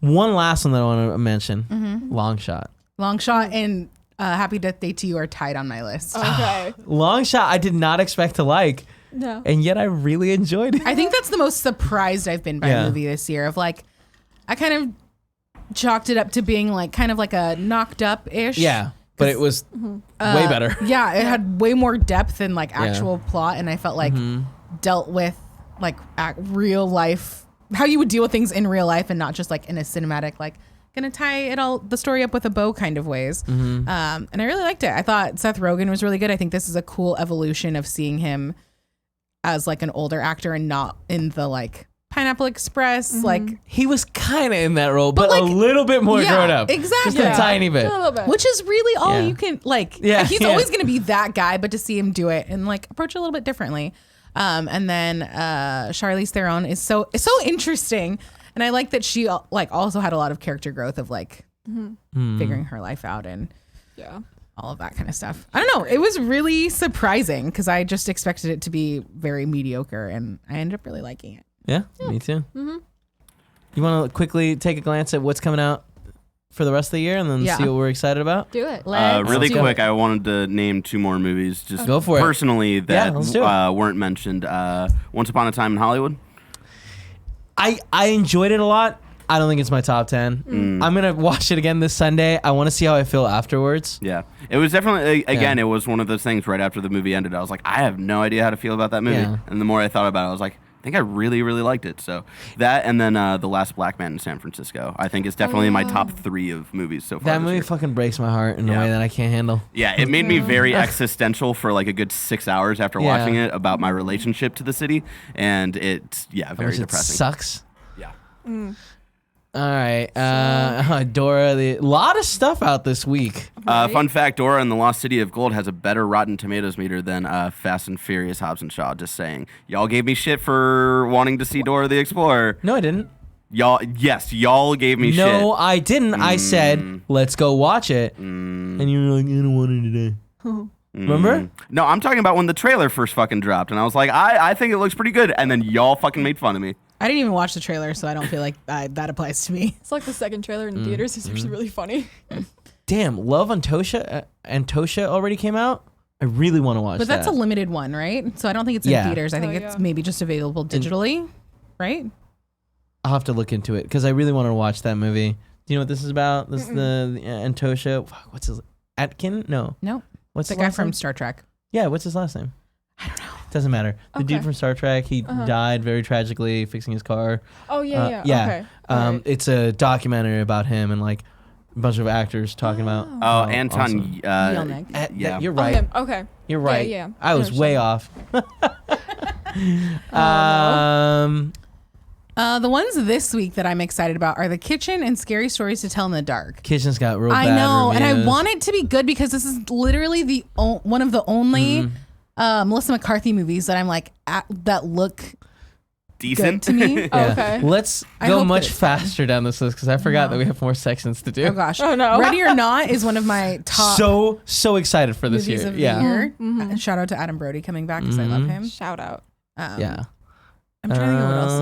One last one that I want to mention. Mm-hmm. Long Shot. Long Shot and Happy Death Day to You are tied on my list. Okay. Long Shot I did not expect to like, No. and yet I really enjoyed it. I think that's the most surprised I've been by Yeah. a movie this year. Of like, I kind of chalked it up to being like kind of like a knocked up ish. Yeah, but it was way better. Yeah, it had way more depth and like actual plot, and I felt like dealt with like real life, how you would deal with things in real life, and not just like in a cinematic like gonna tie the story up with a bow kind of ways. And I really liked it. I thought Seth Rogen was really good. I think this is a cool evolution of seeing him as like an older actor and not in the like Pineapple Express like. He was kind of in that role, but like, a little bit more yeah, grown up. exactly. Just Yeah. a tiny bit. A little bit. Which is really all Yeah. you can like. Yeah, He's yeah. always going to be that guy, but to see him do it and like approach it a little bit differently. And then Charlize Theron is so interesting, and I like that she like also had a lot of character growth of like figuring her life out and Yeah. all of that kind of stuff. I don't know. It was really surprising because I just expected it to be very mediocre, and I ended up really liking it. Yeah, me too. You want to quickly take a glance at what's coming out for the rest of the year and then Yeah. see what we're excited about? Do it. Really do quick, it. I wanted to name 2 more movies, just Go for it. personally that let's do it. weren't mentioned. Once Upon a Time in Hollywood. I enjoyed it a lot. I don't think it's my top 10. I'm gonna watch it again this Sunday. I want to see how I feel afterwards. Yeah, it was definitely again. It was one of those things. Right after the movie ended, I was like, I have no idea how to feel about that movie. Yeah. And the more I thought about it, I was like, I think I really, really liked it. So that, and then The Last Black Man in San Francisco, I think is definitely in my top 3 of movies so far. That this movie year. fucking breaks my heart in a Yeah. way that I can't handle. Yeah, it made me very existential for like a good 6 hours after Yeah. watching it about my relationship to the city, and it's How very much it depressing. sucks. Yeah. All right, Dora. A lot of stuff out this week. Right. Fun fact: Dora and the Lost City of Gold has a better Rotten Tomatoes meter than Fast and Furious Hobbs and Shaw. Just saying, y'all gave me shit for wanting to see Dora the Explorer. No, I didn't. Y'all gave me shit. No, I didn't. I said, let's go watch it. And you were like, I don't want it today. Remember? No, I'm talking about when the trailer first fucking dropped, and I was like, I think it looks pretty good, and then y'all fucking made fun of me. I didn't even watch the trailer, so I don't feel like that applies to me. It's like the second trailer in theaters. It's actually really funny. Damn, Love Antosha already came out. I really want to watch But that. that's a limited one, right? So I don't think it's in Yeah. theaters. I think Oh, it's yeah. maybe just available digitally, right? I'll have to look into it because I really want to watch that movie. Do you know what this is about? This is the Antosha. Fuck, what's his Atkin? No. No. What's The his guy last from name? Star Trek. Yeah, what's his last name? I don't know. Doesn't matter. The dude Okay. from Star Trek, he died very tragically fixing his car. Oh yeah. Yeah. Okay. Alright. It's a documentary about him and like a bunch of actors talking about. Oh, how Anton. Yelnach. awesome. Yeah. You're Oh, right. him. Okay. You're right. Yeah. I was way off. The ones this week that I'm excited about are The Kitchen and Scary Stories to Tell in the Dark. Kitchen's got real I bad know, and I reviews. want it to be good because this is literally the one of the only Melissa McCarthy movies that I'm like that look Decent. good to me. Oh, Yeah. okay. Let's I go hope much that it's faster down this list because I forgot that we have more sections to do. Oh gosh. Oh, no. Ready or Not is one of my top So excited for this movies year. of the Yeah. year. Shout out to Adam Brody coming back because I love him. Shout out. Yeah. I'm trying to think of what else is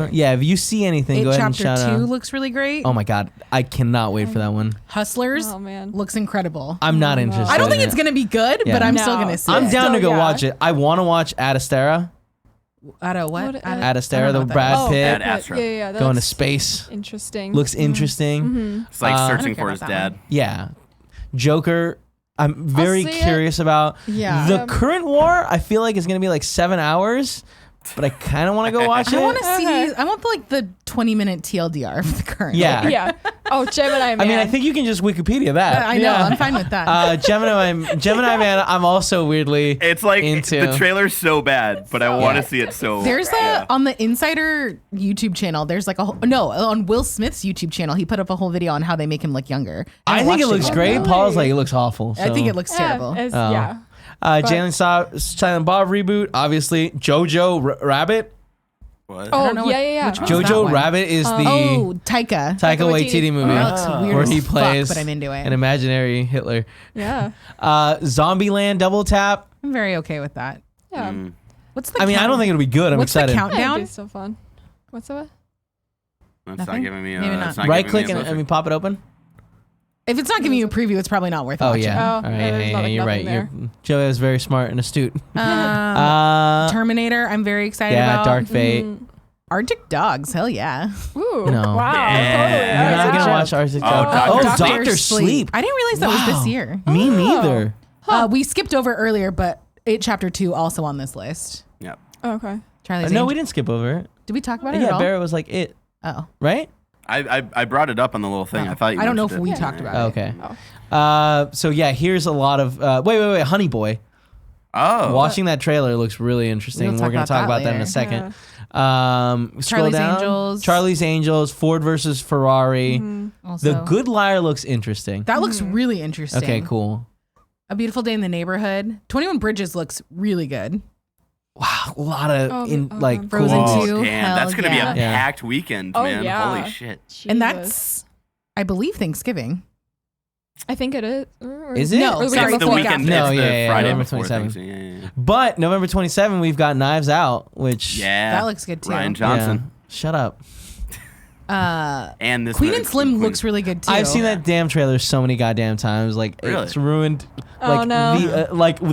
on. Yeah, if you see anything, go ahead and Chapter shout 2 out. looks really great. Oh my god, I cannot wait for that one. Hustlers Oh man. looks incredible. I'm not interested. I don't think in it's it. gonna be good, Yeah. but I'm No. still gonna see I'm it. down to go Yeah. watch it. I want to watch Ad Astra. Out of what? What- Ad Ad Astra, the what that Brad Oh, Pitt Ad Brad Pitt. Astra. Yeah. That going to looks space. interesting. Looks interesting. It's like I searching don't care for his about that dad. Yeah. Joker. I'm very see it. curious about. Yeah. The current war, I feel like is going to be like 7 hours, but I kind of want to go watch it. I want to see. Okay. I want the 20-minute TLDR of the current. Yeah. Yeah. Oh, Gemini Man. I mean, I think you can just Wikipedia that. I know. Yeah. I'm fine with that. Gemini Man, I'm also weirdly It's like into. the trailer's so bad, but I want to Yeah. see it so. There's yeah. on the Insider YouTube channel. There's like on Will Smith's YouTube channel. He put up a whole video on how they make him look younger. I think it looks yet. great. Really? Paul's like, it looks awful. I think so. it looks Yeah, terrible. Oh. yeah. Jalen Silent Bob reboot, obviously. Jojo Rabbit. What? don't Oh, know yeah. which one's that Jojo one? Rabbit is the Oh, Taika. Taika Waititi. Waititi movie That looks weird where as he fuck, plays but I'm into it. an imaginary Hitler. Yeah. Zombieland Double Tap. I'm very okay with that. Yeah. What's the? I mean, I don't think it'll be good. I'm What's excited. the That'd countdown? be so fun. What's that? That's Nothing? not giving me. Maybe not. it's not Right giving me click a and poster. pop it open. If it's not giving you a preview, it's probably not worth Oh watching. yeah. Oh, All right, there's yeah, like you're nothing right. Joey is very smart and astute. Terminator. I'm very excited Yeah, about. Dark Fate. Arctic Dogs. Hell yeah. Ooh. No. Wow. Yeah. You're not Totally. gonna watch Arctic Oh, Dogs. Dr. Oh, Sleep. Doctor Sleep. I didn't realize that was Wow. this year. Me neither. We skipped over earlier, but Chapter 2 also on this list. Yep. Okay. Charlie's No, Angels. we didn't skip over it. Did we talk about it at Yeah, all? Barrett was like it, Oh. right? I brought it up on the little thing. I thought you. I don't know if mentioned we it. talked about it. Okay. Oh. So yeah, here's a lot of wait, Honey Boy. Oh. Watching that trailer looks really interesting. We'll We're gonna talk about that in a later. second. Scroll Charlie's down. Angels. Charlie's Angels. Ford versus Ferrari. Also, The Good Liar looks interesting. that looks really interesting. Okay, cool. A Beautiful Day in the Neighborhood. 21 Bridges looks really good. Wow, a lot of Oh, like Frozen cool. 2. Oh, damn, Hell that's gonna be yeah. a Yeah. packed weekend, Oh, man. yeah. Holy shit. And Jesus. that's, I believe, Thanksgiving. I think it is. Or- Is it? No, or the sorry, week It's the before. weekend. No, it's the yeah, Friday November before 27th. Thanksgiving. Yeah. But November 27, we've got Knives Out, which Yeah. That looks good too. Ryan Yeah. Johnson. Shut up. And this Queen movie- and Slim Queen- looks really good too. I've seen that damn trailer so many goddamn times. Like Really? it's ruined. Oh, Like no. the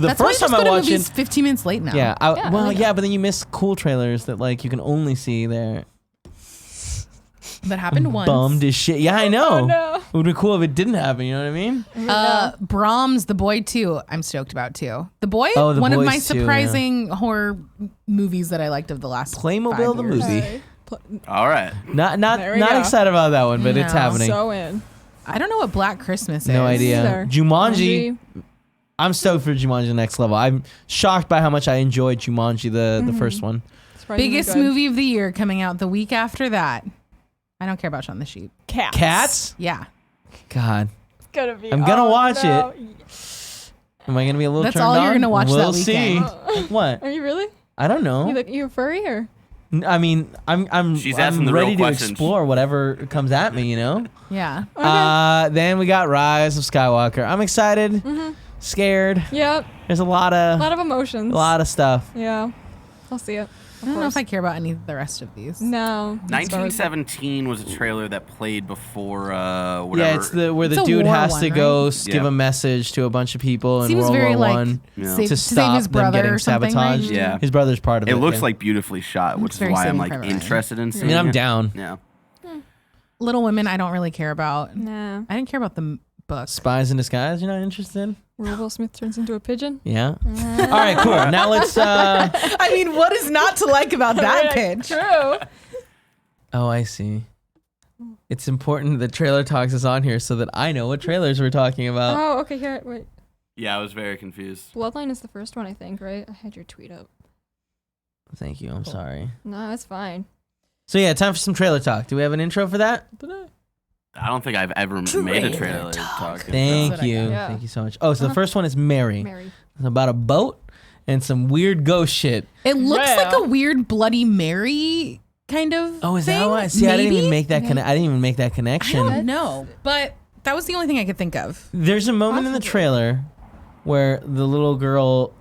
the That's why first just time I go to watched movies it. 15 minutes late now. Yeah, Yeah, well, like- yeah, but then you miss cool trailers that like you can only see there. That happened once. Bummed as shit. Yeah, I know. Oh, no. It would be cool if it didn't happen. You know what I mean? Brahms, The Boy 2, I'm stoked about too. The Boy, Oh, The one of Boys my 2, surprising horror movies that I liked of the last Playmobil 5 the years. movie. Sorry. All right. Not There we go. excited about that one, but it's No. happening. So in. I don't know what Black Christmas is. No idea. Either. Jumanji. I'm stoked for Jumanji Next Level. I'm shocked by how much I enjoyed Jumanji the first one. Surprisingly Biggest good. movie of the year coming out the week after that. I don't care about Shaun the Sheep. Cats? Yeah. God. It's gonna be. I'm gonna watch no. Am I gonna be a little That's turned all you're on? gonna watch we'll that see. weekend. What? Are you really? I don't know. You furry or? I mean, I'm She's asking the ready real to questions. explore whatever comes at me, you know? Yeah. Then we got Rise of Skywalker. I'm excited, scared. Yep. There's a lot A lot of emotions. stuff. Yeah. I'll see it. I don't know if I care about any of the rest of these. No. 1917 was a trailer that played before whatever. Yeah, it's where It's the a dude war has one, to right? go give Yeah. a message to a bunch of people in Seems World very War like One Yeah. save, to save stop his them brother getting or something, right? sabotaged. Yeah. His brother's part of it. It looks yeah. like beautifully shot, which is very why I'm Saving like Private Ryan. interested in I seeing mean, I'm it. down. Yeah. Little Women, I don't really care about. Nah. I didn't care about the book. Spies in Disguise. You're not interested? Where Will Smith turns into a pigeon. Yeah. All right, cool. Now let's. I mean, what is not to like about that pitch? True. Oh, I see. It's important that Trailer Talks is on here so that I know what trailers we're talking about. Oh, okay. Here, wait. Yeah, I was very confused. Bloodline is the first one, I think, right? I had your tweet up. Thank you. I'm sorry. No, it's fine. So yeah, time for some trailer talk. Do we have an intro for that? I don't think I've ever made a trailer talk. Thank what I you. got. Yeah. Thank you so much. Oh, so the first one is Mary. Mary. It's about a boat and some weird ghost shit. It looks Yeah. like a weird Bloody Mary kind of. Oh, is thing, that why? See, I didn't even maybe? make that. I didn't even make that I connection. don't know, but that was the only thing I could think of. There's a moment in the Possibly. trailer where the little girl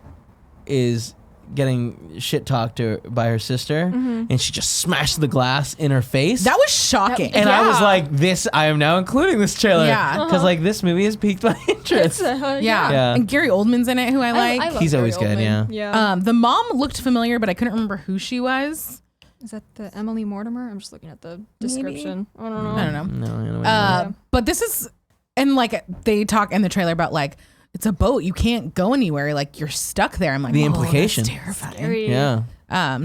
is getting shit talked to by her sister, and she just smashed the glass in her face. That was shocking. and I was Yeah. like, "This, I am now including this trailer, Yeah. because like this movie has piqued my interest." yeah. Yeah. And Gary Oldman's in it, who I like. I love He's Gary always good, Oldman. yeah. Yeah. The mom looked familiar, but I couldn't remember who she was. Is that the Emily Mortimer? I'm just looking at the description. I don't know. I don't know. No, I know what you mean. Yeah. But this is, and like they talk in the trailer about like it's a boat, you can't go anywhere, like you're stuck there. I'm like, The oh, implication. that's terrifying. Scary. yeah.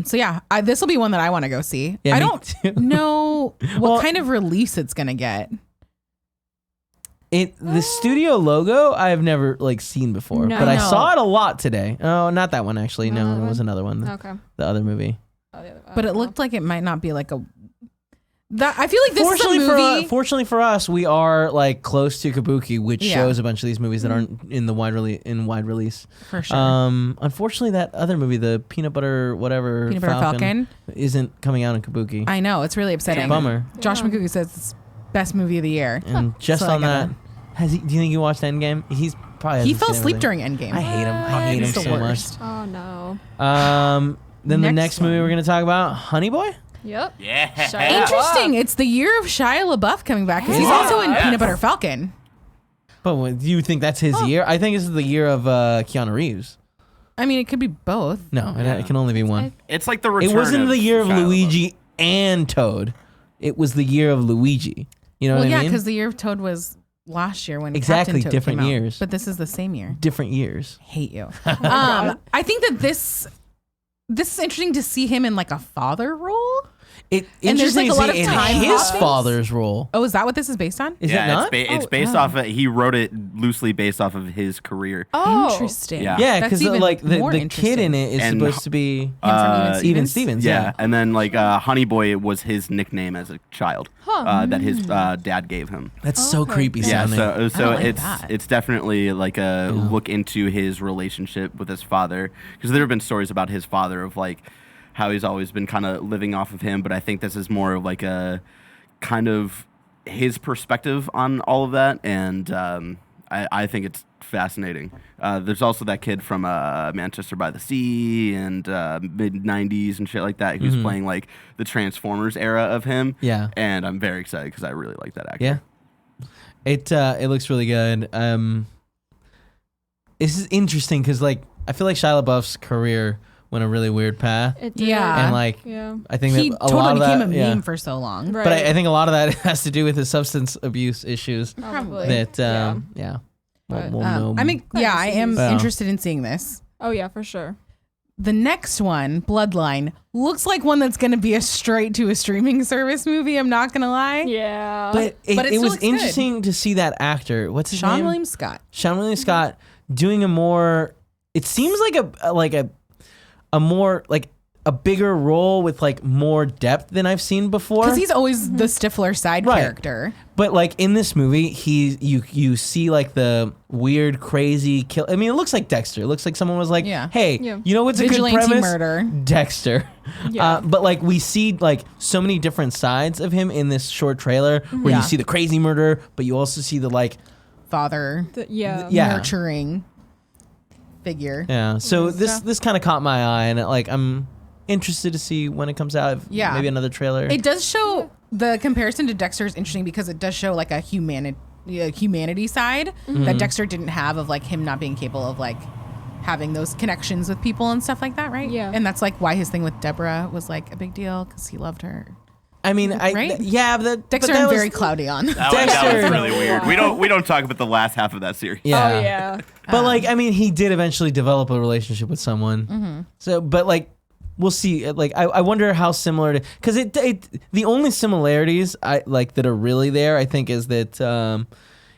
So yeah, this will be one that I want to go see. Yeah, I me don't too. know what Well- kind of release it's gonna get. The studio logo I have never like seen before, No. but I No. saw it a lot today. Oh, not that one actually. Not No, that it was one? another one. Okay. The other movie. Oh, the other- But it looked like it might not be like a. That I feel like this is a movie. Fortunately for us, we are like close to Kabuki, which Yeah. shows a bunch of these movies that aren't in the wide release. for sure. Unfortunately, that other movie, the Peanut Butter whatever Peanut Butter Falcon. isn't coming out in Kabuki. I know it's really upsetting. Bummer. Josh Yeah. McCougar says it's best movie of the year. And just So I on that, gotta- do you think you watched Endgame? He's probably He hasn't fell seen asleep everything. during Endgame. I hate him. I hate him He's the so worst. Oh no. much. Then the Next next movie one. we're gonna talk about, Honey Boy. Yep. Yeah. Shia Interesting. It's the year of Shia LaBeouf coming back 'cause he's Yeah. also in Yes. Peanut Butter Falcon. But do you think that's his year? I think this is the year of Keanu Reeves. I mean, it could be both. No, Yeah. it can only be one. It's like the return It wasn't the year of Shia LaBeouf. Luigi and Toad. It was the year of Luigi. You know Well, what yeah, I mean? because the year of Toad was last year when Exactly, Captain Toad different came out. years. But this is the same year. Different years. Hate you. I think that this is interesting to see him in like a father role. And there's, like, Interesting a to lot see of in time his hopping. father's role. Oh, is that what this is based on? Is yeah, it not? It's based off of, he wrote it loosely based off of his career. Oh. Interesting. Yeah. Yeah, That's because even like the more kid in interesting. it is And, supposed to be Him from Even Even Stevens? Stevens. Yeah. Yeah. And then like Honey Boy was his nickname as a child that his dad gave him. That's so Okay. creepy Yeah, sounding. so like it's that. it's definitely like a look into his relationship with his father, because there have been stories about his father of like how he's always been kind of living off of him, but I think this is more of like a kind of his perspective on all of that, and I think it's fascinating. There's also that kid from Manchester by the Sea and mid 90s and shit like that who's playing like the Transformers era of him. Yeah. And I'm very excited because I really like that actor. Yeah. It looks really good. This is interesting because like I feel like Shia LaBeouf's career went a really weird path. It did. Yeah. And like Yeah. I think He that a totally lot of became that, a yeah. meme for so long. Right. But I think a lot of that has to do with his substance abuse issues. Probably. That Yeah. We'll But, know. I mean, yeah, I am Yeah. interested in seeing this. Oh yeah, for sure. The next one, Bloodline, looks like one that's going to be a straight to a streaming service movie. I'm not going to lie. Yeah. but but it it still was looks good. interesting to see that actor. What's his Sean name? William Scott. Sean William Scott doing a more. It seems like a more like a bigger role with like more depth than I've seen before. Because he's always the Stifler side Right. character. But like in this movie, you see like the weird, crazy kill. I mean, it looks like Dexter. It looks like someone was like, Yeah. "Hey, Yeah. you know what's a good Vigilante premise? murder. Dexter." Yeah. But like we see like so many different sides of him in this short trailer, where Yeah. you see the crazy murder, but you also see the like, Father. Yeah. Yeah. Nurturing figure. yeah. So Yeah. this kind of caught my eye, and like I'm interested to see when it comes out. If Yeah. maybe another trailer. It does show the comparison to Dexter is interesting because it does show like a humanity side that Dexter didn't have of like him not being capable of like having those connections with people and stuff like that, right? Yeah. And that's like why his thing with Deborah was like a big deal because he loved her. I mean, Right? yeah, but Dexter but that I'm was- very cloudy on. That was Dexter. really weird. We don't talk about the last half of that series. Yeah. Oh yeah. But like, I mean, he did eventually develop a relationship with someone. So, but like, we'll see. Like, I wonder how similar to, because it the only similarities I like that are really there, I think, is that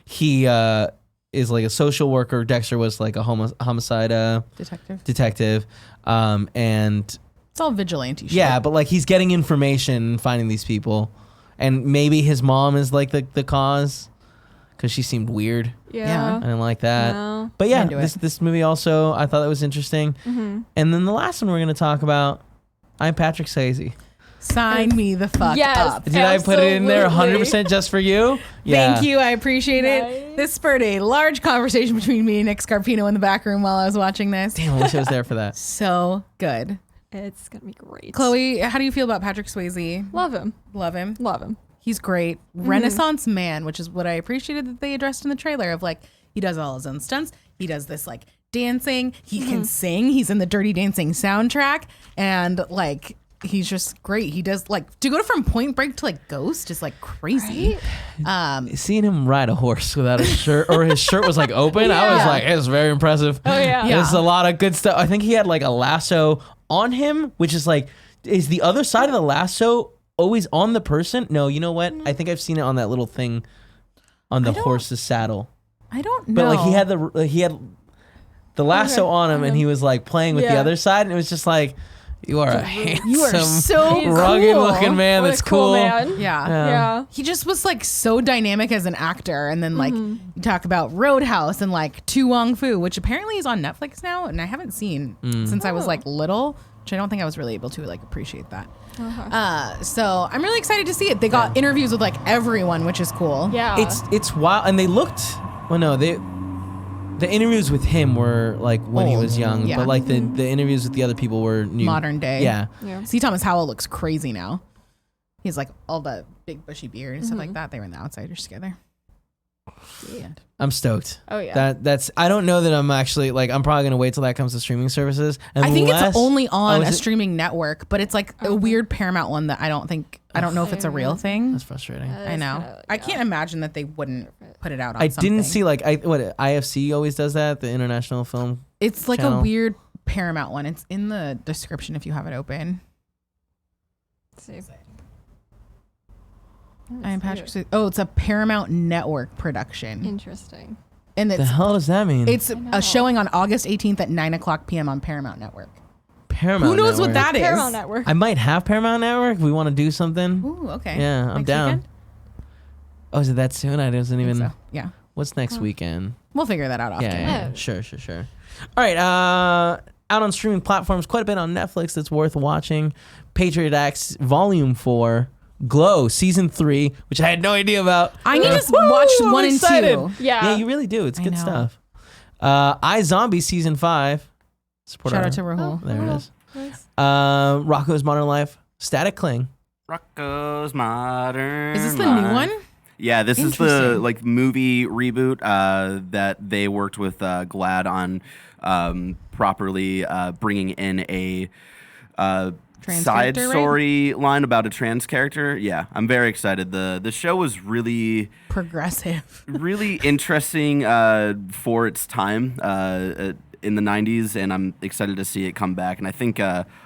he is like a social worker. Dexter was like a homicide detective, and It's all vigilante shit. yeah, but like he's getting information and finding these people, and maybe his mom is like the cause because she seemed weird. Yeah. I didn't like that. No. But yeah, Into it. this movie also, I thought that was interesting. And then the last one we're going to talk about, I'm Patrick Swayze. Sign me the fuck Yes. up. Did I put it in there Absolutely. 100% just for you? Yeah. Thank you. I appreciate it. Nice. This spurred a large conversation between me and Nick Scarpino in the back room while I was watching this. Damn, I wish I was there for that. So good. It's gonna be great. Chloe, how do you feel about Patrick Swayze? Love him. Love him. Love him. He's great. Renaissance man, which is what I appreciated that they addressed in the trailer of like, he does all his own stunts. He does this like dancing. He can sing. He's in the Dirty Dancing soundtrack. And like, he's just great. He does like, to go from Point Break to like Ghost is like crazy. Seeing him ride a horse without a shirt, or his shirt was like open, I was Yeah. like, it's very impressive. Oh yeah. Yeah. There's a lot of good stuff. I think he had like a lasso on him, which is like, is the other side of the lasso always on the person? No, you know what? I think I've seen it on that little thing on the horse's saddle. I don't know. But like he had the lasso on him, and he was like playing with the Yeah. other side, and it was just like, you are a handsome, You are so rugged cool. looking man. What That's a cool man. Yeah. Yeah. He just was like so dynamic as an actor. And then like you talk about Roadhouse and like Tu Wong Fu, which apparently is on Netflix now. And I haven't seen since I was like little, which I don't think I was really able to like appreciate that. So I'm really excited to see it. They got interviews with like everyone, which is cool. Yeah. It's wild, and they looked. Well, no, the interviews with him were like when he Old. was young, Yeah. but like the interviews with the other people were new. Modern day. Yeah. Yeah. C. Thomas Howell looks crazy now. He's like all the big bushy beard and stuff like that. They were in The Outsiders together. Yeah. I'm stoked. Oh, yeah. That's. I don't know that I'm actually like. I'm probably gonna wait till that comes to streaming services. I think it's unless- only on is a it? streaming network, but it's like a weird Paramount one that I don't know if it's a real thing. That's frustrating. I know. I can't imagine that they wouldn't put it out on I something. didn't see like what IFC always does that, the International Film. It's like channel. a weird Paramount one. It's in the description if you have it open. Let's see. I'm Patrick Swayze. Oh, it's a Paramount Network production. Interesting. And The it's hell does that mean? it's a showing on August 18th at 9:00 p.m. on Paramount Network. Paramount. Who knows what Network. that is? Paramount Network. I might have Paramount Network. We want to do something. Ooh, okay. Yeah, I'm Next down. weekend? Oh, is it that soon? I wasn't I think even. so. Yeah. What's next weekend? We'll figure that out after. Yeah. Sure. All right. Out on streaming platforms, quite a bit on Netflix that's worth watching. Patriot Act's Volume 4 Glow season 3, which I had no idea about. I need to watch I'm 1 and excited. 2. Yeah. You really do. It's I good know. stuff. iZombie season 5. Support Shout our- out to Rahul. There it is. Nice. Rocco's Modern Life. Static Cling. Rocco's Modern. Is this the new one? Yeah, this is the Interesting. movie reboot that they worked with GLAAD on properly bringing in a Trans side character, right? story line about a trans character. Yeah, I'm very excited. The show was really Progressive. really interesting for its time in the 90s, and I'm excited to see it come back. And I think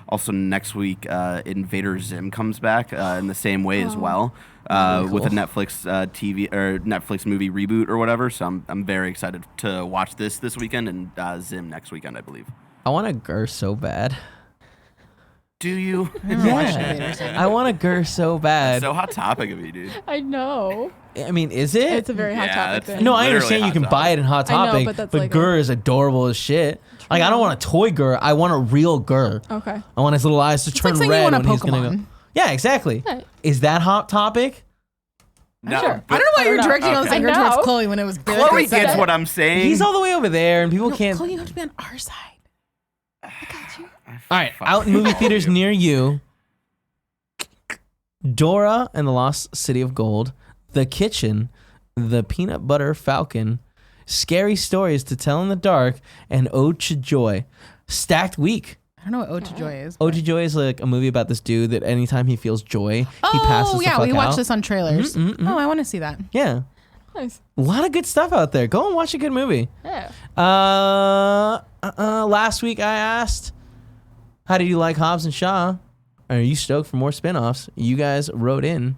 also next week Invader Zim comes back in the same way as well. With a Netflix TV or Netflix movie reboot or whatever. So I'm very excited to watch this weekend and Zim next weekend, I believe. I want a Gur so bad. Do you? I want a Gur so bad. So Hot Topic of you, dude. I know. I mean, is it? It's a very hot Yeah, topic it's- thing. No, I Literally understand you Hot can Topic. buy it in Hot I know, Topic, but that's but like Gur is adorable as shit. Like, I don't want a toy Gur. I want a real Gur. Okay. I want his little eyes to It's turn like saying red you want a when he's gonna go. Pokemon. Yeah, exactly. Right. Is that Hot Topic? No, Sure. but I don't know why you're I don't know. directing all this Okay. anger I know. towards Chloe when it was Billy. Chloe gets what I'm saying. He's all the way over there, and people No, can't. Chloe, you have to be on our side. I got you. All right, out in movie theaters near you. Dora and the Lost City of Gold, The Kitchen, The Peanut Butter Falcon, Scary Stories to Tell in the Dark, and Ode to Joy. Stacked week. I don't know what Ode to Joy is. Ode to Joy is like a movie about this dude that anytime he feels joy, he passes Oh, the yeah, fuck we watched out. this on trailers. Oh, I want to see that. Yeah. Nice. A lot of good stuff out there. Go and watch a good movie. Yeah. Last week I asked, how did you like Hobbs and Shaw? Are you stoked for more spinoffs? You guys wrote in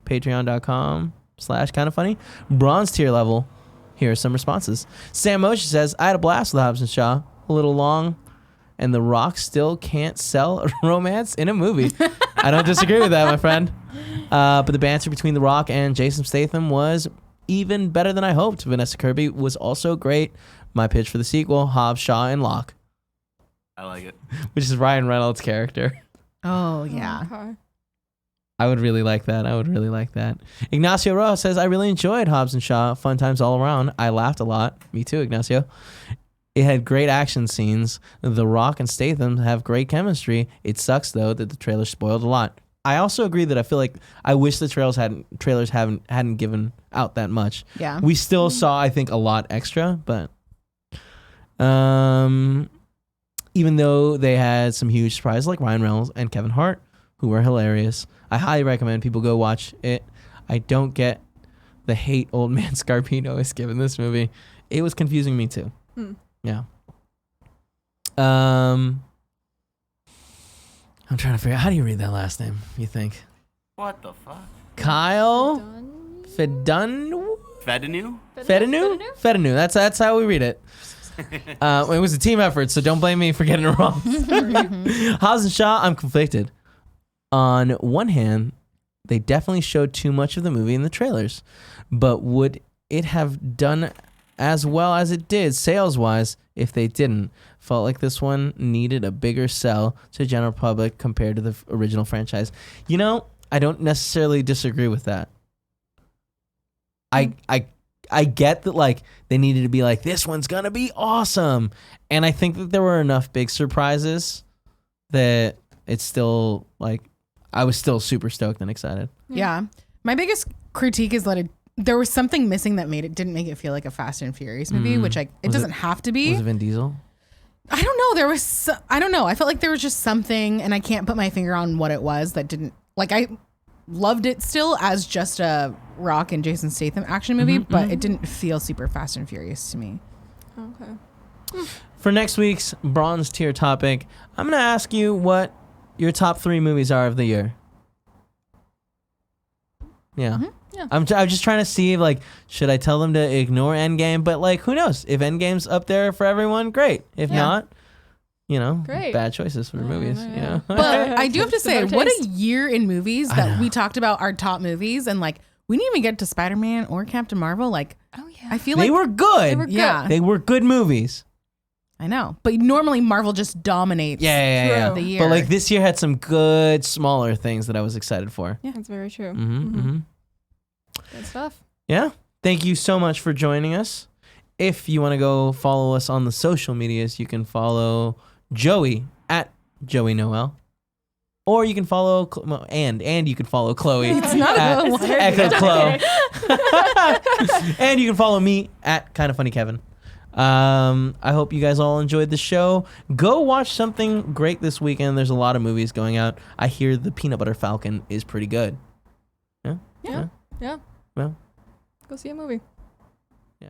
patreon.com/kindafunny. Bronze tier level. Here are some responses. Sam Moshe says, I had a blast with Hobbs and Shaw. A little long, and The Rock still can't sell a romance in a movie. I don't disagree with that, my friend. But the banter between The Rock and Jason Statham was even better than I hoped. Vanessa Kirby was also great. My pitch for the sequel, Hobbs, Shaw, and Locke, I like it. which is Ryan Reynolds' character. Oh, yeah. Okay. I would really like that. Ignacio Rojas says, I really enjoyed Hobbs and Shaw. Fun times all around. I laughed a lot. Me too, Ignacio. It had great action scenes. The Rock and Statham have great chemistry. It sucks, though, that the trailer spoiled a lot. I also agree that I feel like I wish the trailers hadn't given out that much. Yeah. We still saw, I think, a lot extra, but even though they had some huge surprises like Ryan Reynolds and Kevin Hart, who were hilarious, I highly recommend people go watch it. I don't get the hate old man Scarpino is giving this movie. It was confusing me too. Yeah. I'm trying to figure out, how do you read that last name, you think? What the fuck? Kyle Done. Fedunu? Fedenu? Fedenu. That's how we read it. It was a team effort, so don't blame me for getting it wrong. Hobbs and Shaw, I'm conflicted. On one hand, they definitely showed too much of the movie in the trailers, but would it have done as well as it did sales-wise if they didn't? Felt like this one needed a bigger sell to the general public compared to the original franchise. You know, I don't necessarily disagree with that. I get that, like, they needed to be like, this one's gonna be awesome, and I think that there were enough big surprises that it's still like I was still super stoked and excited. Yeah. My biggest critique is that there was something missing that didn't make it feel like a Fast and Furious movie, which it doesn't have to be. Was it Vin Diesel? I don't know. I don't know. I felt like there was just something, and I can't put my finger on what it was that didn't, like, I loved it still as just a Rock and Jason Statham action movie, but it didn't feel super Fast and Furious to me. Okay. For next week's bronze tier topic, I'm gonna ask you what your top 3 movies are of the year. Yeah. Yeah. I'm just trying to see, like, should I tell them to ignore Endgame? But, like, who knows? If Endgame's up there for everyone, great. If not, you know, Great. bad choices for movies. You know? But I do have to say, Similar what a taste. year in movies that we talked about our top movies, and, like, we didn't even get to Spider-Man or Captain Marvel. Like, Oh yeah. I feel They like were good. They were good. Yeah. They were good movies. I know. But normally Marvel just dominates. Yeah. The year. But like this year had some good smaller things that I was excited for. Yeah, that's very true. Good stuff. Yeah. Thank you so much for joining us. If you want to go follow us on the social medias, you can follow Joey at Joey Noel. Or you can follow and you can follow Chloe It's not at a word. Echo Chloe. And you can follow me at Kinda Funny Kevin. I hope you guys all enjoyed the show. Go watch something great this weekend. There's a lot of movies going out. I hear the Peanut Butter Falcon is pretty good. Yeah. Well, Go see a movie. yeah.